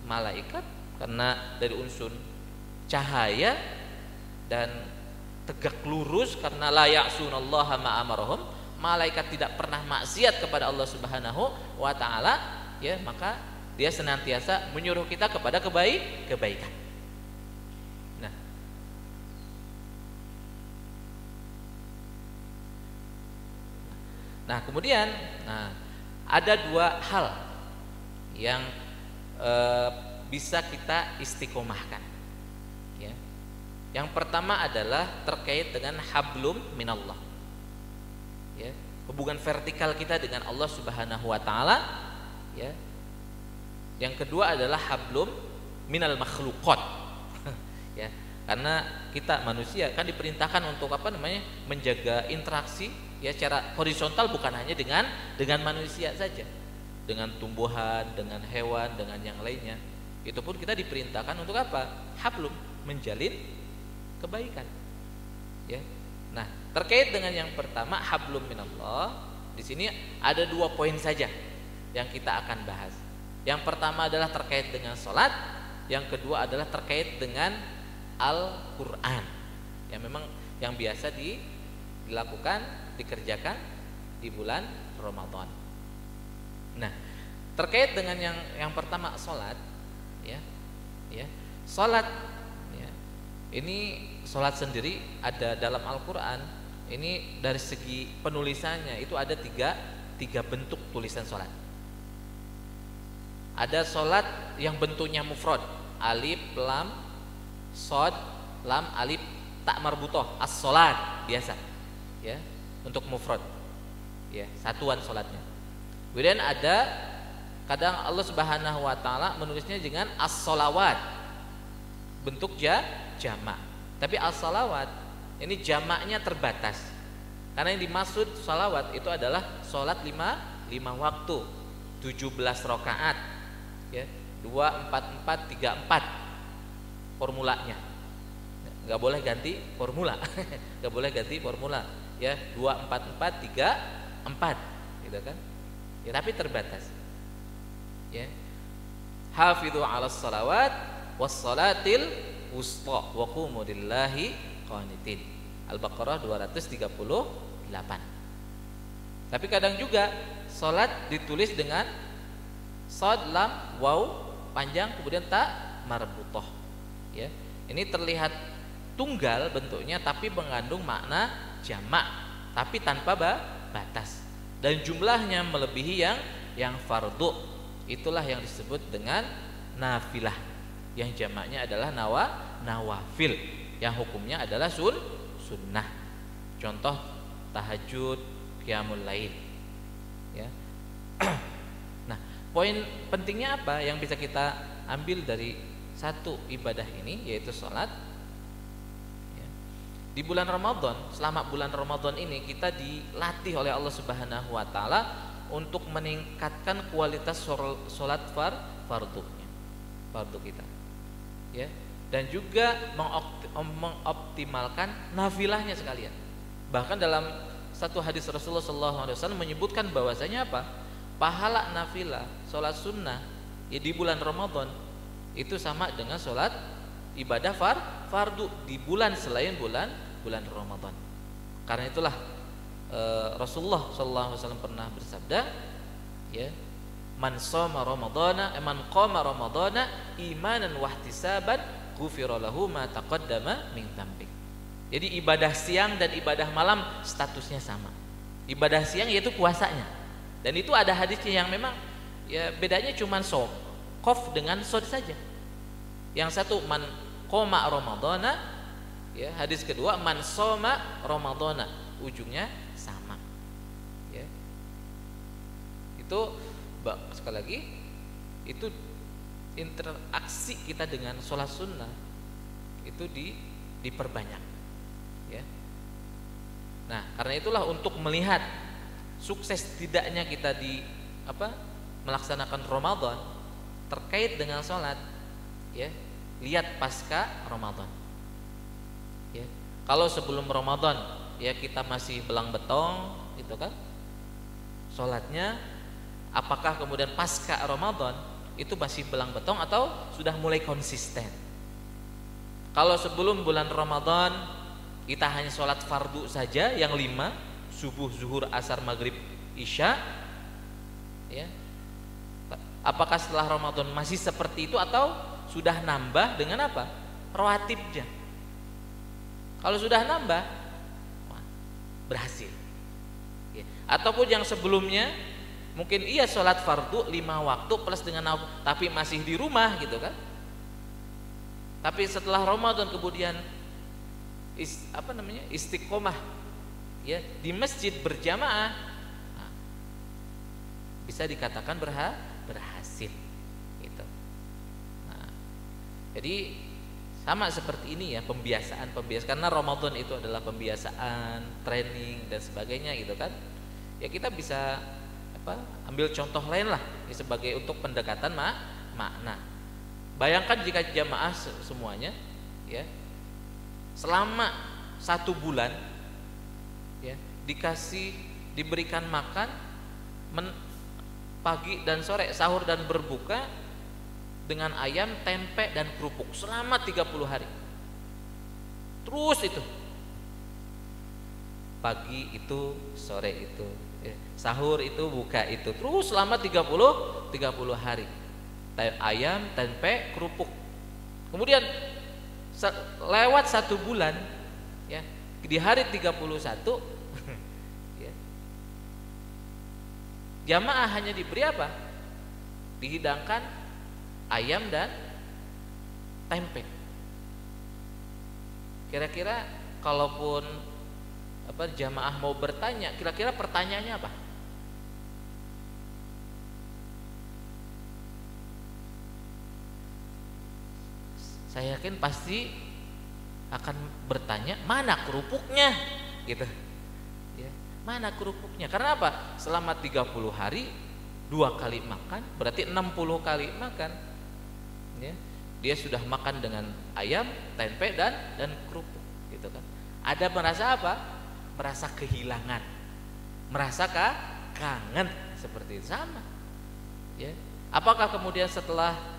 Malaikat karena dari unsur cahaya dan tegak lurus, karena la ya'sunallaha ma amarahum, malaikat tidak pernah maksiat kepada Allah Subhanahu wa taala, ya, maka dia senantiasa menyuruh kita kepada kebaikan. Nah, kemudian ada dua hal yang bisa kita istiqomahkan. Ya. Yang pertama adalah terkait dengan hablum minallah. Ya, hubungan vertikal kita dengan Allah Subhanahu wa taala, ya. Yang kedua adalah hablum minal makhluqat. Ya, karena kita manusia kan diperintahkan untuk menjaga interaksi ya secara horizontal, bukan hanya dengan manusia saja, dengan tumbuhan, dengan hewan, dengan yang lainnya. Itu pun kita diperintahkan untuk apa? Hablum, menjalin kebaikan. Ya. Nah, terkait dengan yang pertama hablum minallah, di sini ada 2 poin saja yang kita akan bahas. Yang pertama adalah terkait dengan sholat, yang kedua adalah terkait dengan Al-Quran. Ya, memang yang biasa dilakukan, dikerjakan di bulan Ramadan. Nah, terkait dengan yang pertama sholat, ya, sholat, ya, ini sholat sendiri ada dalam Al-Quran. Ini dari segi penulisannya itu ada tiga bentuk tulisan sholat. Ada sholat yang bentuknya mufrad, alif, lam, sod, lam, alif, tak marbutoh, as-sholat biasa, ya, untuk mufrad, ya, satuan sholatnya. Kemudian ada kadang Allah Subhanahu wa taala menulisnya dengan as-sholawat, bentuk jamak. Tapi as-sholawat ini jamaknya terbatas. Karena yang dimaksud sholawat itu adalah sholat 5 waktu, 17 rakaat, ya, 2, 4, 4, 3, 4 formulanya. Nggak boleh ganti formula. Nggak boleh ganti formula, ya, 2, 4, 4, 3, 4 gitu kan. Ya, tapi terbatas. Ya. Hafidhu 'alas shalawat was salatil wusta wa qumu lillahi qanitin. Al-Baqarah 238. Tapi kadang juga salat ditulis dengan shad, lam, waw panjang kemudian tak marbutoh. Ya. Ini terlihat tunggal bentuknya tapi mengandung makna jamak tapi tanpa batas. Dan jumlahnya melebihi yang fardu. Itulah yang disebut dengan nafilah. Yang jamaknya adalah nawafil. Yang hukumnya adalah sunnah. Contoh tahajud, qiyamul lail. Ya. Nah, poin pentingnya apa yang bisa kita ambil dari satu ibadah ini, yaitu sholat. Ya. Di bulan Ramadan, selama bulan Ramadan ini kita dilatih oleh Allah Subhanahu wa taala untuk meningkatkan kualitas sholat fardu kita, ya, dan juga mengoptimalkan nafilahnya sekalian. Bahkan dalam satu hadis Rasulullah SAW menyebutkan bahwasanya apa? Pahala nafilah sholat sunnah ya di bulan Ramadan itu sama dengan sholat ibadah fardu di bulan selain bulan Ramadan. Karena itulah Rasulullah SAW pernah bersabda, ya, man qama ramadhana imanan wahtisaban ghufira lahu ma taqaddama min dzambi. Jadi ibadah siang dan ibadah malam statusnya sama. Ibadah siang yaitu puasanya. Dan itu ada hadisnya yang memang ya bedanya cuma qaf dengan sod saja. Yang satu man qama ramadhana, ya, hadis kedua man shoma ramadhana, ujungnya sama, ya. Itu sekali lagi itu interaksi kita dengan sholat sunnah itu diperbanyak, ya. Nah, karena itulah untuk melihat sukses tidaknya kita melaksanakan Ramadan terkait dengan sholat, ya, lihat pasca Ramadan, ya. Kalau sebelum Ramadan ya kita masih belang betong gitu kan sholatnya, apakah kemudian pasca Ramadan itu masih belang betong atau sudah mulai konsisten? Kalau sebelum bulan Ramadan kita hanya sholat fardu saja yang 5, subuh, zuhur, asar, maghrib, isya, ya, apakah setelah Ramadan masih seperti itu atau sudah nambah dengan apa? Rawatibnya. Kalau sudah nambah berhasil, ya. Ataupun yang sebelumnya Mungkin iya sholat fardu 5 waktu plus dengan tapi masih di rumah gitu kan. Tapi setelah Ramadan kemudian istiqomah ya di masjid berjamaah, nah, bisa dikatakan berhasil gitu. Nah, jadi sama seperti ini ya, pembiasaan karena Ramadan itu adalah pembiasaan, training dan sebagainya gitu kan. Ya kita bisa ambil contoh lain lah ya, sebagai untuk pendekatan makna. Bayangkan jika jamaah semuanya ya selama 1 bulan ya diberikan makan pagi dan sore, sahur dan berbuka dengan ayam, tempe dan kerupuk selama 30 hari. Terus itu pagi itu, sore itu, sahur itu, buka itu, terus selama 30 hari. Ayam, tempe, kerupuk. Kemudian lewat 1 bulan ya, di hari 31 ya, jamaah hanya diberi apa? Dihidangkan ayam dan tempe. Kira-kira kalaupun jamaah mau bertanya, kira-kira pertanyaannya apa? Saya yakin pasti akan bertanya, mana kerupuknya gitu ya, mana kerupuknya? Karena apa? Selama 30 hari 2 kali makan, berarti 60 kali makan ya. Dia sudah makan dengan ayam, tempe dan kerupuk gitu kan. Ada merasa apa? Merasa kehilangan, merasa kangen, seperti itu. Sama ya. Apakah kemudian setelah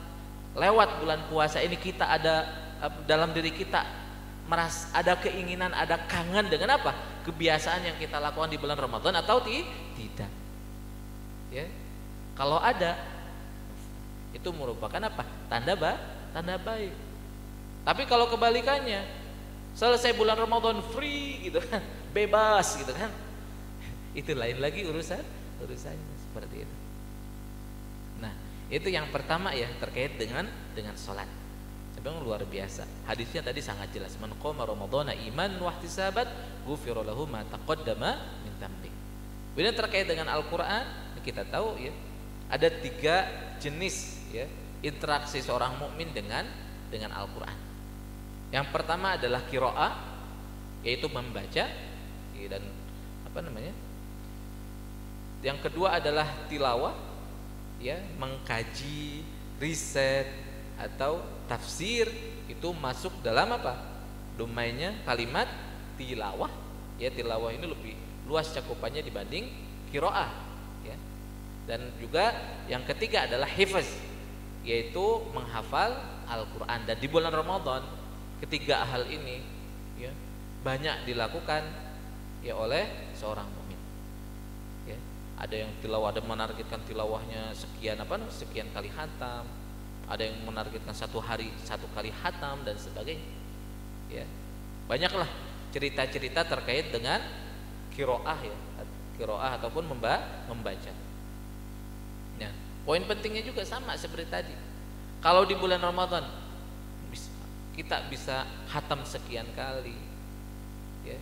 lewat bulan puasa ini kita ada dalam diri kita merasa ada keinginan, ada kangen dengan apa? Kebiasaan yang kita lakukan di bulan Ramadan atau tidak? Ya. Kalau ada, itu merupakan apa? Tanda baik. Tapi kalau kebalikannya, selesai bulan Ramadan free gitu kan, bebas gitu kan, itu lain lagi urusannya seperti itu. Nah, itu yang pertama ya, terkait dengan sholat. Sebenarnya luar biasa. Hadisnya tadi sangat jelas. Man qoma ramadhana iman wa ihtisaban ghufira lahu ma taqaddama min dhanbi. Kemudian terkait dengan Al-Qur'an, kita tahu ya, ada 3 jenis ya interaksi seorang mukmin dengan Al-Qur'an. Yang pertama adalah qiraah, yaitu membaca ya, dan Yang kedua adalah tilawah, ya, mengkaji, riset atau tafsir, itu masuk dalam apa? Domainnya kalimat tilawah. Ya, tilawah ini lebih luas cakupannya dibanding qiraah, ya. Dan juga yang ketiga adalah hifz, yaitu menghafal Al-Qur'an. Dan di bulan Ramadan ketiga hal ini ya banyak dilakukan ya oleh seorang mukmin. Ya, ada yang tilawah, ada menargetkan tilawahnya sekian kali khatam, ada yang menargetkan 1 hari 1 kali khatam dan sebagainya. Ya, banyaklah cerita-cerita terkait dengan qiraah ya, qiraah ataupun membaca. Ya, poin pentingnya juga sama seperti tadi. Kalau di bulan Ramadan kita bisa khatam sekian kali, ya,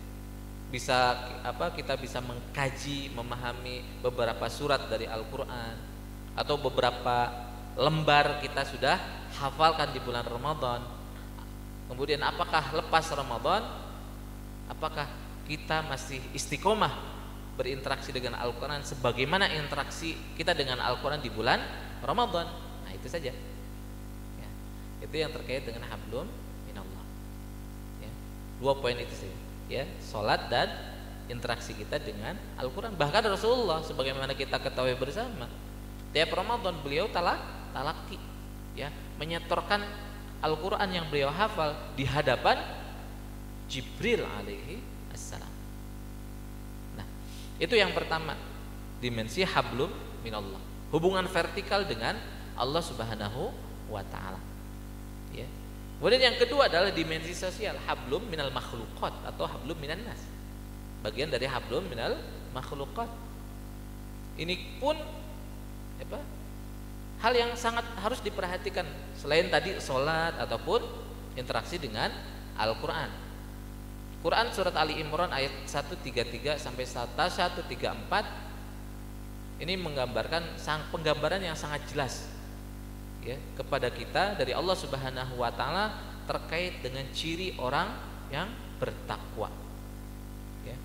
kita bisa mengkaji, memahami beberapa surat dari Al-Quran, atau beberapa lembar kita sudah hafalkan di bulan Ramadan. Kemudian apakah lepas Ramadan, apakah kita masih istiqomah berinteraksi dengan Al-Quran sebagaimana interaksi kita dengan Al-Quran di bulan Ramadan? Nah, itu saja ya. Itu yang terkait dengan hablum minallah ya. 2 poin itu saja ya, salat dan interaksi kita dengan Al-Quran. Bahkan Rasulullah sebagaimana kita ketahui bersama, tiap Ramadan beliau talaki ya, menyetorkan Al-Quran yang beliau hafal di hadapan Jibril alaihi assalam. Nah, itu yang pertama, dimensi hablum minallah, hubungan vertikal dengan Allah Subhanahu wa taala. Ya. Kemudian yang kedua adalah dimensi sosial, hablum minal makhluqat atau hablum minan nas. Bagian dari hablum minal makhluqat. Ini pun apa? Hal yang sangat harus diperhatikan selain tadi sholat ataupun interaksi dengan Al-Quran. Quran surat Ali Imran ayat 133 sampai 134 ini menggambarkan penggambaran yang sangat jelas ya kepada kita dari Allah Subhanahu wa taala terkait dengan ciri orang yang bertakwa. Ya.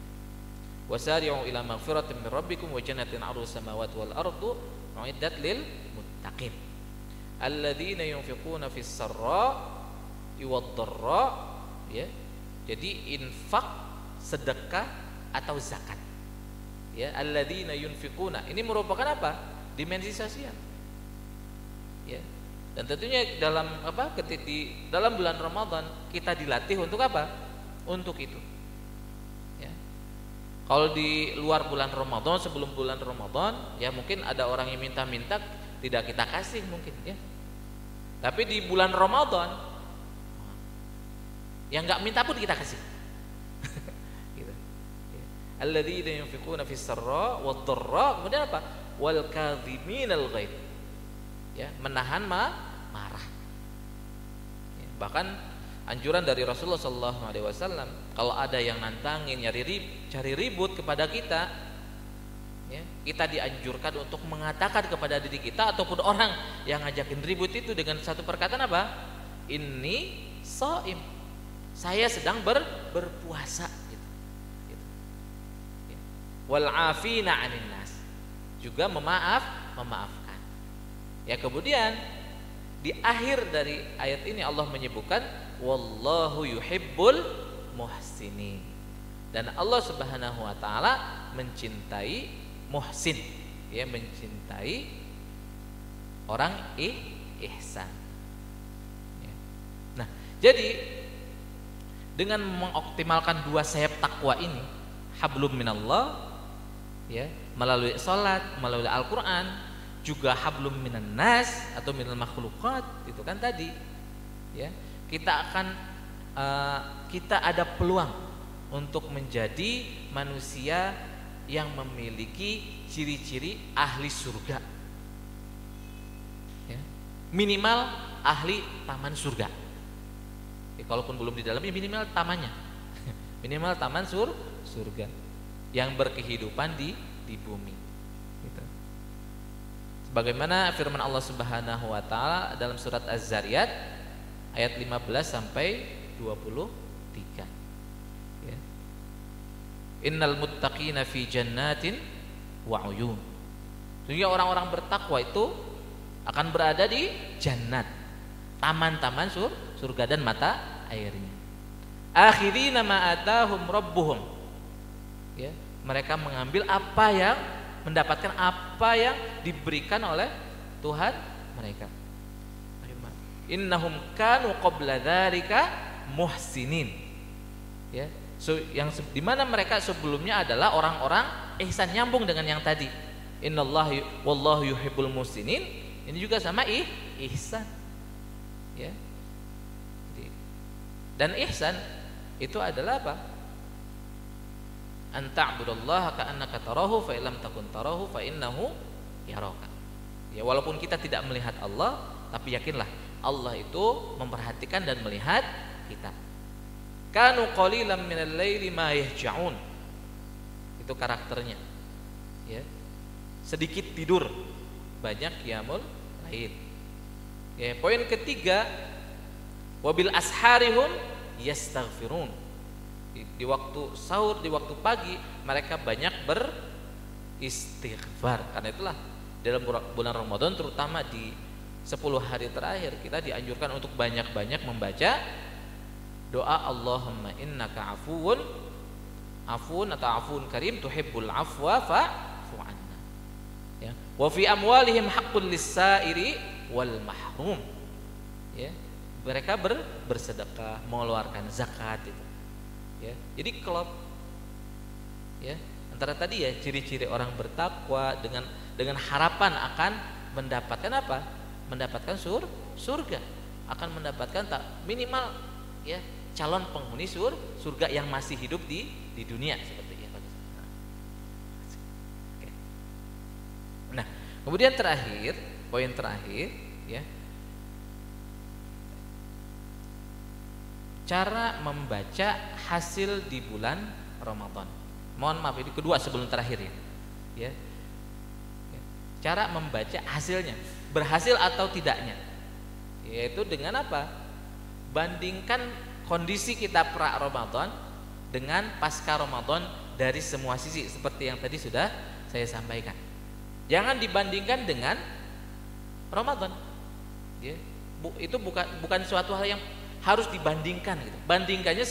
Wasari'u ila maghfiratin min rabbikum wa jannatin 'arduha samawati wal ardu u'iddat lil muttaqin. Alladzina yunfiquna fis sarra wad dharra ya. Jadi infak, sedekah atau zakat. Ya, alladzina yunfiquna. Ini merupakan apa? Dimensi sosial. Ya. Dan tentunya dalam apa? Di dalam bulan Ramadan kita dilatih untuk apa? Untuk itu. Ya. Kalau di luar bulan Ramadan, sebelum bulan Ramadan, ya mungkin ada orang yang minta-minta tidak kita kasih mungkin ya. Tapi di bulan Ramadan yang nggak minta pun kita kasih. Gitu. Alladzina yunfiquna fis sarra wad dharra, kemudian apa? Wal kadhiminal ghaidh. Ya, menahan marah. Ya, bahkan anjuran dari Rasulullah SAW, kalau ada yang nantangin, cari ribut kepada kita, ya, kita dianjurkan untuk mengatakan kepada diri kita ataupun orang yang ngajakin ribut itu dengan satu perkataan apa? Inni shaim. Saya sedang berpuasa. Gitu. Ya. Wal afina 'anil nas. Juga memaafkan. Ya, kemudian di akhir dari ayat ini Allah menyebutkan wallahu yuhibbul muhsinin. Dan Allah Subhanahu wa taala mencintai muhsin, ya, mencintai orang ihsan. Ya. Nah, jadi dengan mengoptimalkan dua sayap takwa ini, hablum minallah, ya, melalui salat, melalui Al-Qur'an, juga hablum minan nas atau minal makhluqat, itu kan tadi. Ya, kita ada peluang untuk menjadi manusia yang memiliki ciri-ciri ahli surga. Ya, minimal ahli taman surga. Ya, kalaupun belum di dalamnya minimal tamannya. Minimal taman surga yang berkehidupan di bumi. Gitu. Sebagaimana firman Allah Subhanahu wa taala dalam surat Az-Zariyat ayat 15 sampai 23. Ya. Innal muttaqina fi jannatin wa uyun. Sehingga orang-orang bertakwa itu akan berada di jannat, taman-taman surga dan mata airnya. Akhirina ma atahum rabbuhum. Ya, mereka mendapatkan apa yang diberikan oleh Tuhan mereka. Innahum kanu qabla dzalika muhsinin. Ya, yang di mana mereka sebelumnya adalah orang-orang ihsan, nyambung dengan yang tadi. Innallaha wallahu yuhibbul muhsinin. Ini juga sama ihsan. Ya. Dan ihsan itu adalah apa? Anta'budallaha ka'annaka tarahu fa illam takun tarahu fa innahu yaraka. Ya, walaupun kita tidak melihat Allah, tapi yakinlah Allah itu memperhatikan dan melihat kita. Kanu qalilan minal laili ma yahja'un. Itu karakternya. Ya. Sedikit tidur, banyak qiyamul lail. Ya, poin ketiga, wabil asharihum yastaghfirun. Di waktu sahur, di waktu pagi mereka banyak beristighfar. Karena itulah dalam bulan Ramadan, terutama di 10 hari terakhir, kita dianjurkan untuk banyak-banyak membaca doa Allahumma innaka afuun atau afuun karim tuhibbul afwa fa'fu anna. Ya. Wa fi amwalihim haqqul lis-sa'iri wal mahrum. Ya. Mereka bersedekah, mengeluarkan zakat itu. Ya. Jadi klop, ya, antara tadi ya ciri-ciri orang bertakwa dengan harapan akan mendapatkan apa? Mendapatkan surga, akan mendapatkan minimal ya calon penghuni surga yang masih hidup di dunia seperti itu. Nah, Kemudian terakhir, poin terakhir, ya, cara membaca hasil di bulan Ramadan. Mohon maaf, ini kedua sebelum terakhir ya. Ya. Cara membaca hasilnya, berhasil atau tidaknya, yaitu dengan apa? Bandingkan kondisi kita pra Ramadan dengan pasca Ramadan dari semua sisi, seperti yang tadi sudah saya sampaikan. Jangan dibandingkan dengan Ramadan, ya. Itu bukan suatu hal yang harus dibandingkan gitu. Bandingkannya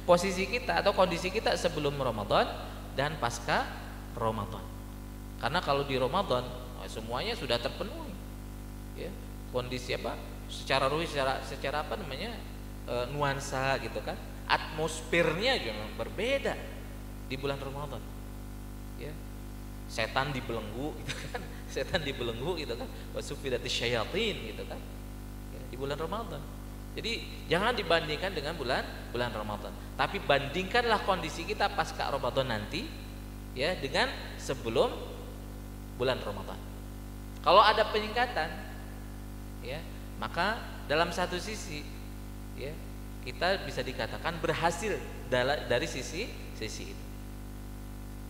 posisi kita atau kondisi kita sebelum Ramadan dan pasca Ramadan. Karena kalau di Ramadan semuanya sudah terpenuhi, ya. Kondisi apa? Secara ruhi, secara apa namanya, nuansa gitu kan. Atmosfernya juga berbeda di bulan Ramadan, ya. Setan dibelenggu gitu kan. Setan dibelenggu gitu kan. Wasufidati syayatin gitu kan, ya, di bulan Ramadan. Jadi jangan dibandingkan dengan bulan Ramadan, tapi bandingkanlah kondisi kita pasca Ramadan nanti, ya, dengan sebelum bulan Ramadan. Kalau ada peningkatan, ya, maka dalam satu sisi, ya, kita bisa dikatakan berhasil dari sisi itu.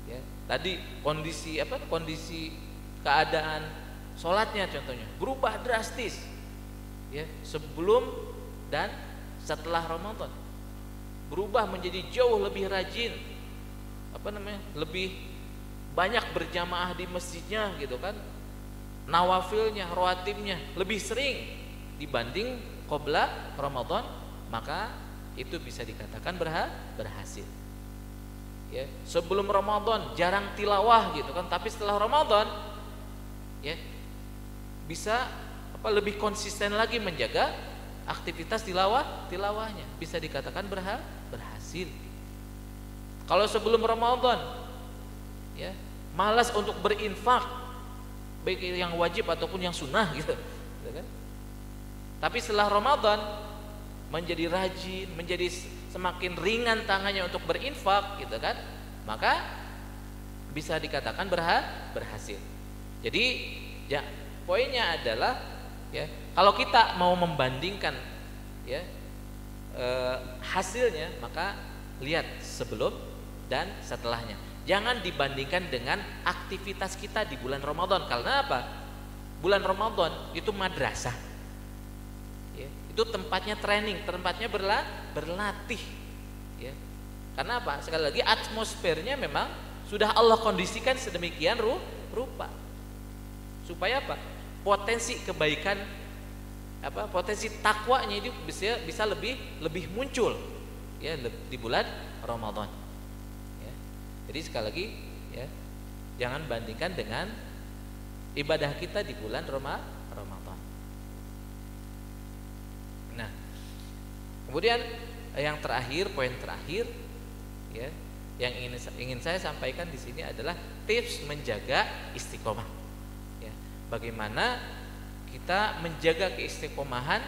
Ya, tadi kondisi apa? Kondisi keadaan sholatnya contohnya berubah drastis, ya, sebelum dan setelah Ramadan, berubah menjadi jauh lebih rajin, apa namanya, lebih banyak berjamaah di masjidnya gitu kan, nawafilnya, rawatibnya lebih sering dibanding qabla Ramadan, maka itu bisa dikatakan berhasil. Ya, sebelum Ramadan jarang tilawah gitu kan, tapi setelah Ramadan, ya, bisa apa, lebih konsisten lagi menjaga aktivitas tilawahnya, bisa dikatakan berhasil. Kalau sebelum Ramadan, ya, malas untuk berinfak, baik yang wajib ataupun yang sunnah gitu kan? Tapi setelah Ramadan menjadi rajin, menjadi semakin ringan tangannya untuk berinfak gitu kan, maka bisa dikatakan berhasil. Jadi ya, poinnya adalah, ya, kalau kita mau membandingkan, ya, hasilnya, maka lihat sebelum dan setelahnya. Jangan dibandingkan dengan aktivitas kita di bulan Ramadan. Karena apa? Bulan Ramadan itu madrasah, ya, itu tempatnya training, tempatnya berlatih, ya. Karena apa? Sekali lagi, atmosfernya memang sudah Allah kondisikan sedemikian rupa supaya apa? Potensi kebaikan, apa, potensi takwanya itu bisa lebih muncul, ya, di bulan Ramadan, ya. Jadi sekali lagi, ya, jangan bandingkan dengan ibadah kita di bulan Ramadan. Nah, kemudian yang terakhir, poin terakhir, ya, yang ingin saya sampaikan di sini adalah tips menjaga istiqomah. Ya, bagaimana kita menjaga keistiqomahan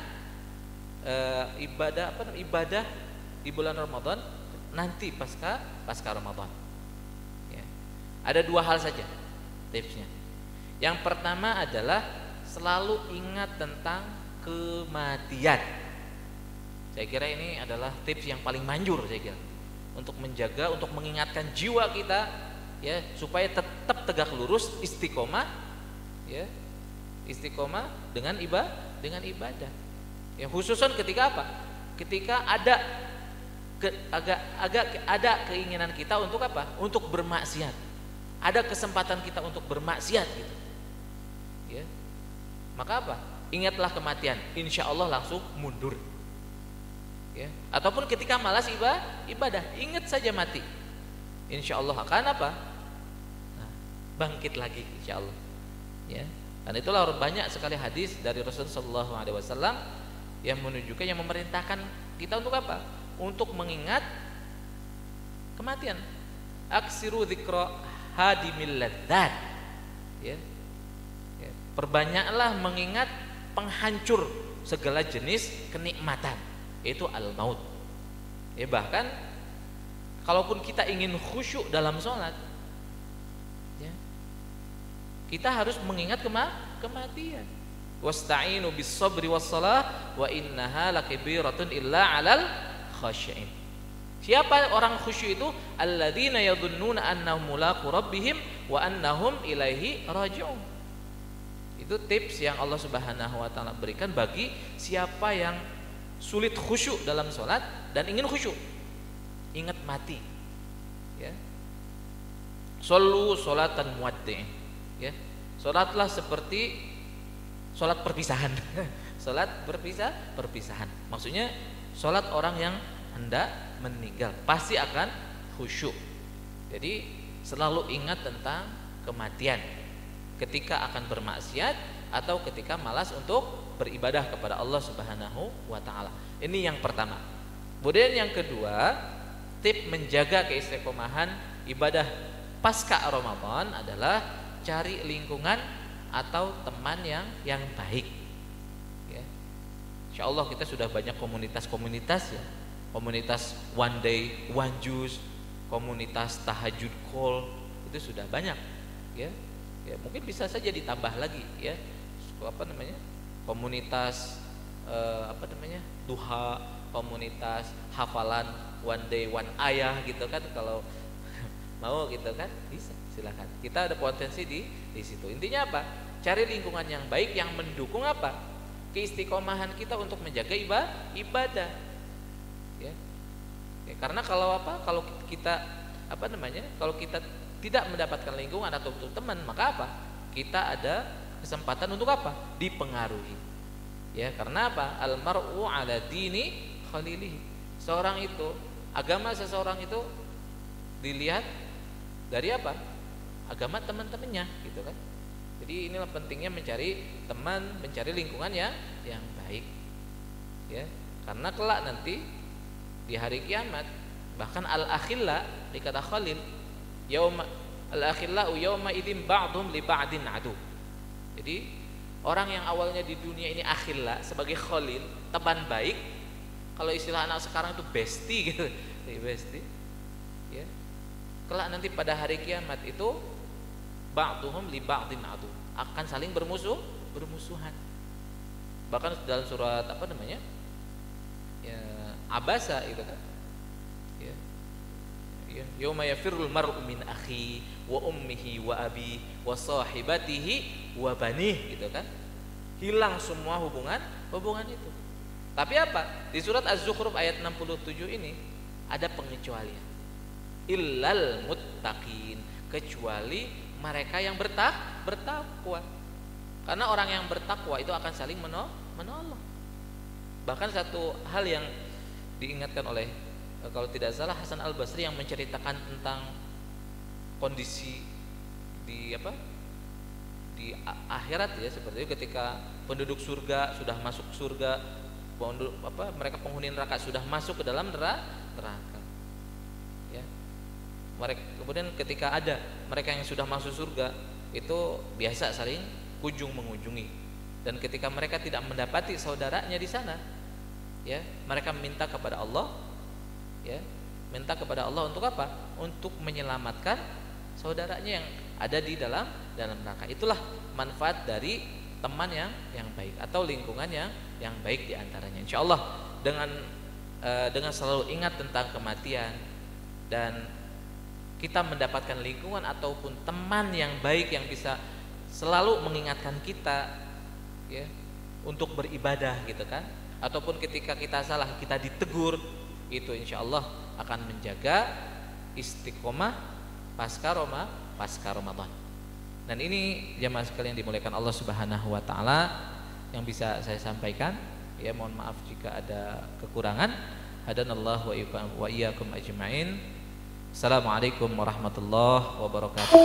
ibadah di bulan Ramadan nanti pasca Ramadan. Ya. Ada dua hal saja tipsnya. Yang pertama adalah selalu ingat tentang kematian. Saya kira ini adalah tips yang paling manjur, saya kira, untuk menjaga, untuk mengingatkan jiwa kita, ya, supaya tetap tegak lurus, istiqomah, ya, istiqomah dengan ibadah. Ya, khususan ketika apa? Ketika ada ada keinginan kita untuk apa? Untuk bermaksiat. Ada kesempatan kita untuk bermaksiat gitu. Ya. Maka apa? Ingatlah kematian. Insya Allah langsung mundur. Ya. Ataupun ketika malas ibadah, ingat saja mati. Insya Allah akan apa? Nah, bangkit lagi insya Allah. Ya. Dan itulah banyak sekali hadis dari Rasulullah SAW yang menunjukkan, yang memerintahkan kita untuk apa? Untuk mengingat kematian. Aksiru dzikra hadimil ladzat. Ya. Ya. Perbanyaklah mengingat penghancur segala jenis kenikmatan, yaitu al-maut. Ya, bahkan kalaupun kita ingin khusyuk dalam sholat, ya, Kita harus mengingat kematian. Wasta'inu bis sabri was salah wa innaha lakibiratun illa 'alal khashi'in. Siapa orang khusyuk itu? Alladzina yadhunnuna annahum mulaqu rabbihim wa annahum ilaihi raji'un. Itu tips yang Allah Subhanahu wa taala berikan bagi siapa yang sulit khusyuk dalam salat dan ingin khusyuk. Ingat mati. Ya. Shollu sholatan muwaddi'. Ya. Salatlah seperti salat perpisahan. Salat perpisahan. Maksudnya salat orang yang hendak meninggal pasti akan khusyuk. Jadi selalu ingat tentang kematian ketika akan bermaksiat atau ketika malas untuk beribadah kepada Allah Subhanahu wa taala. Ini yang pertama. Kemudian yang kedua, tip menjaga keistiqomahan ibadah pasca Ramadan adalah cari lingkungan atau teman yang baik. Ya. Insya Allah kita sudah banyak komunitas-komunitas ya. Komunitas one day, one juice, komunitas tahajud call itu sudah banyak, ya. Ya mungkin bisa saja ditambah lagi, ya. Komunitas duha, komunitas hafalan one day one ayah gitu kan, kalau mau gitu kan bisa, silakan. Kita ada potensi di situ. Intinya apa? Cari lingkungan yang baik yang mendukung apa? Keistiqomahan kita untuk menjaga ibadah. Ya. Ya, karena kalau kita kalau kita tidak mendapatkan lingkungan atau teman, maka apa? Kita ada kesempatan untuk apa? Dipengaruhi. Ya, karena apa? Al-mar'u 'ala dini khalilihi. Agama seseorang itu dilihat dari apa? Agama teman-temannya, gitu kan? Jadi inilah pentingnya mencari teman, mencari lingkungan yang baik. Ya, karena kelak nanti di hari kiamat bahkan al-akhilla dikata khalil yauma al-akhilla yauma idzin ba'dhum li ba'din adu. Jadi orang yang awalnya di dunia ini akhilla sebagai khalil, teman baik, kalau istilah anak sekarang itu bestie gitu. Bestie. Ya. Kelak nanti pada hari kiamat itu ba'dhum li ba'din adu, akan saling bermusuhan. Bahkan dalam surat ya Abasa itu kan. Ya. Ya, yauma yafirrul mar'u min akhi wa ummihi wa abi wa sahibatihi wa banih, gitu kan. Hilang semua hubungan itu. Tapi apa? Di surat Az-Zukhruf ayat 67 ini ada pengecualian. Illal muttaqin, kecuali mereka yang bertakwa. Karena orang yang bertakwa itu akan saling menolong. Bahkan satu hal yang diingatkan oleh, kalau tidak salah, Hasan Al-Basri yang menceritakan tentang kondisi di akhirat ya, seperti itu ketika penduduk surga sudah masuk surga, mereka penghuni neraka sudah masuk ke dalam neraka. Ya. Kemudian ketika ada mereka yang sudah masuk surga itu biasa saling kunjung mengunjungi, dan ketika mereka tidak mendapati saudaranya di sana, ya mereka minta kepada Allah, ya minta kepada Allah untuk apa? Untuk menyelamatkan saudaranya yang ada di dalam neraka. Itulah manfaat dari teman yang baik atau lingkungan yang baik diantaranya. Insya Allah dengan selalu ingat tentang kematian dan kita mendapatkan lingkungan ataupun teman yang baik yang bisa selalu mengingatkan kita, ya, untuk beribadah, gitu kan. Ataupun ketika kita salah kita ditegur, itu insya Allah akan menjaga istiqomah pasca Ramadan. Dan ini jamaah sekalian dimuliakan Allah Subhanahu wa taala yang bisa saya sampaikan. Ya, mohon maaf jika ada kekurangan. Hadanallahu wa iyyakum ajmain. Assalamualaikum warahmatullahi wabarakatuh.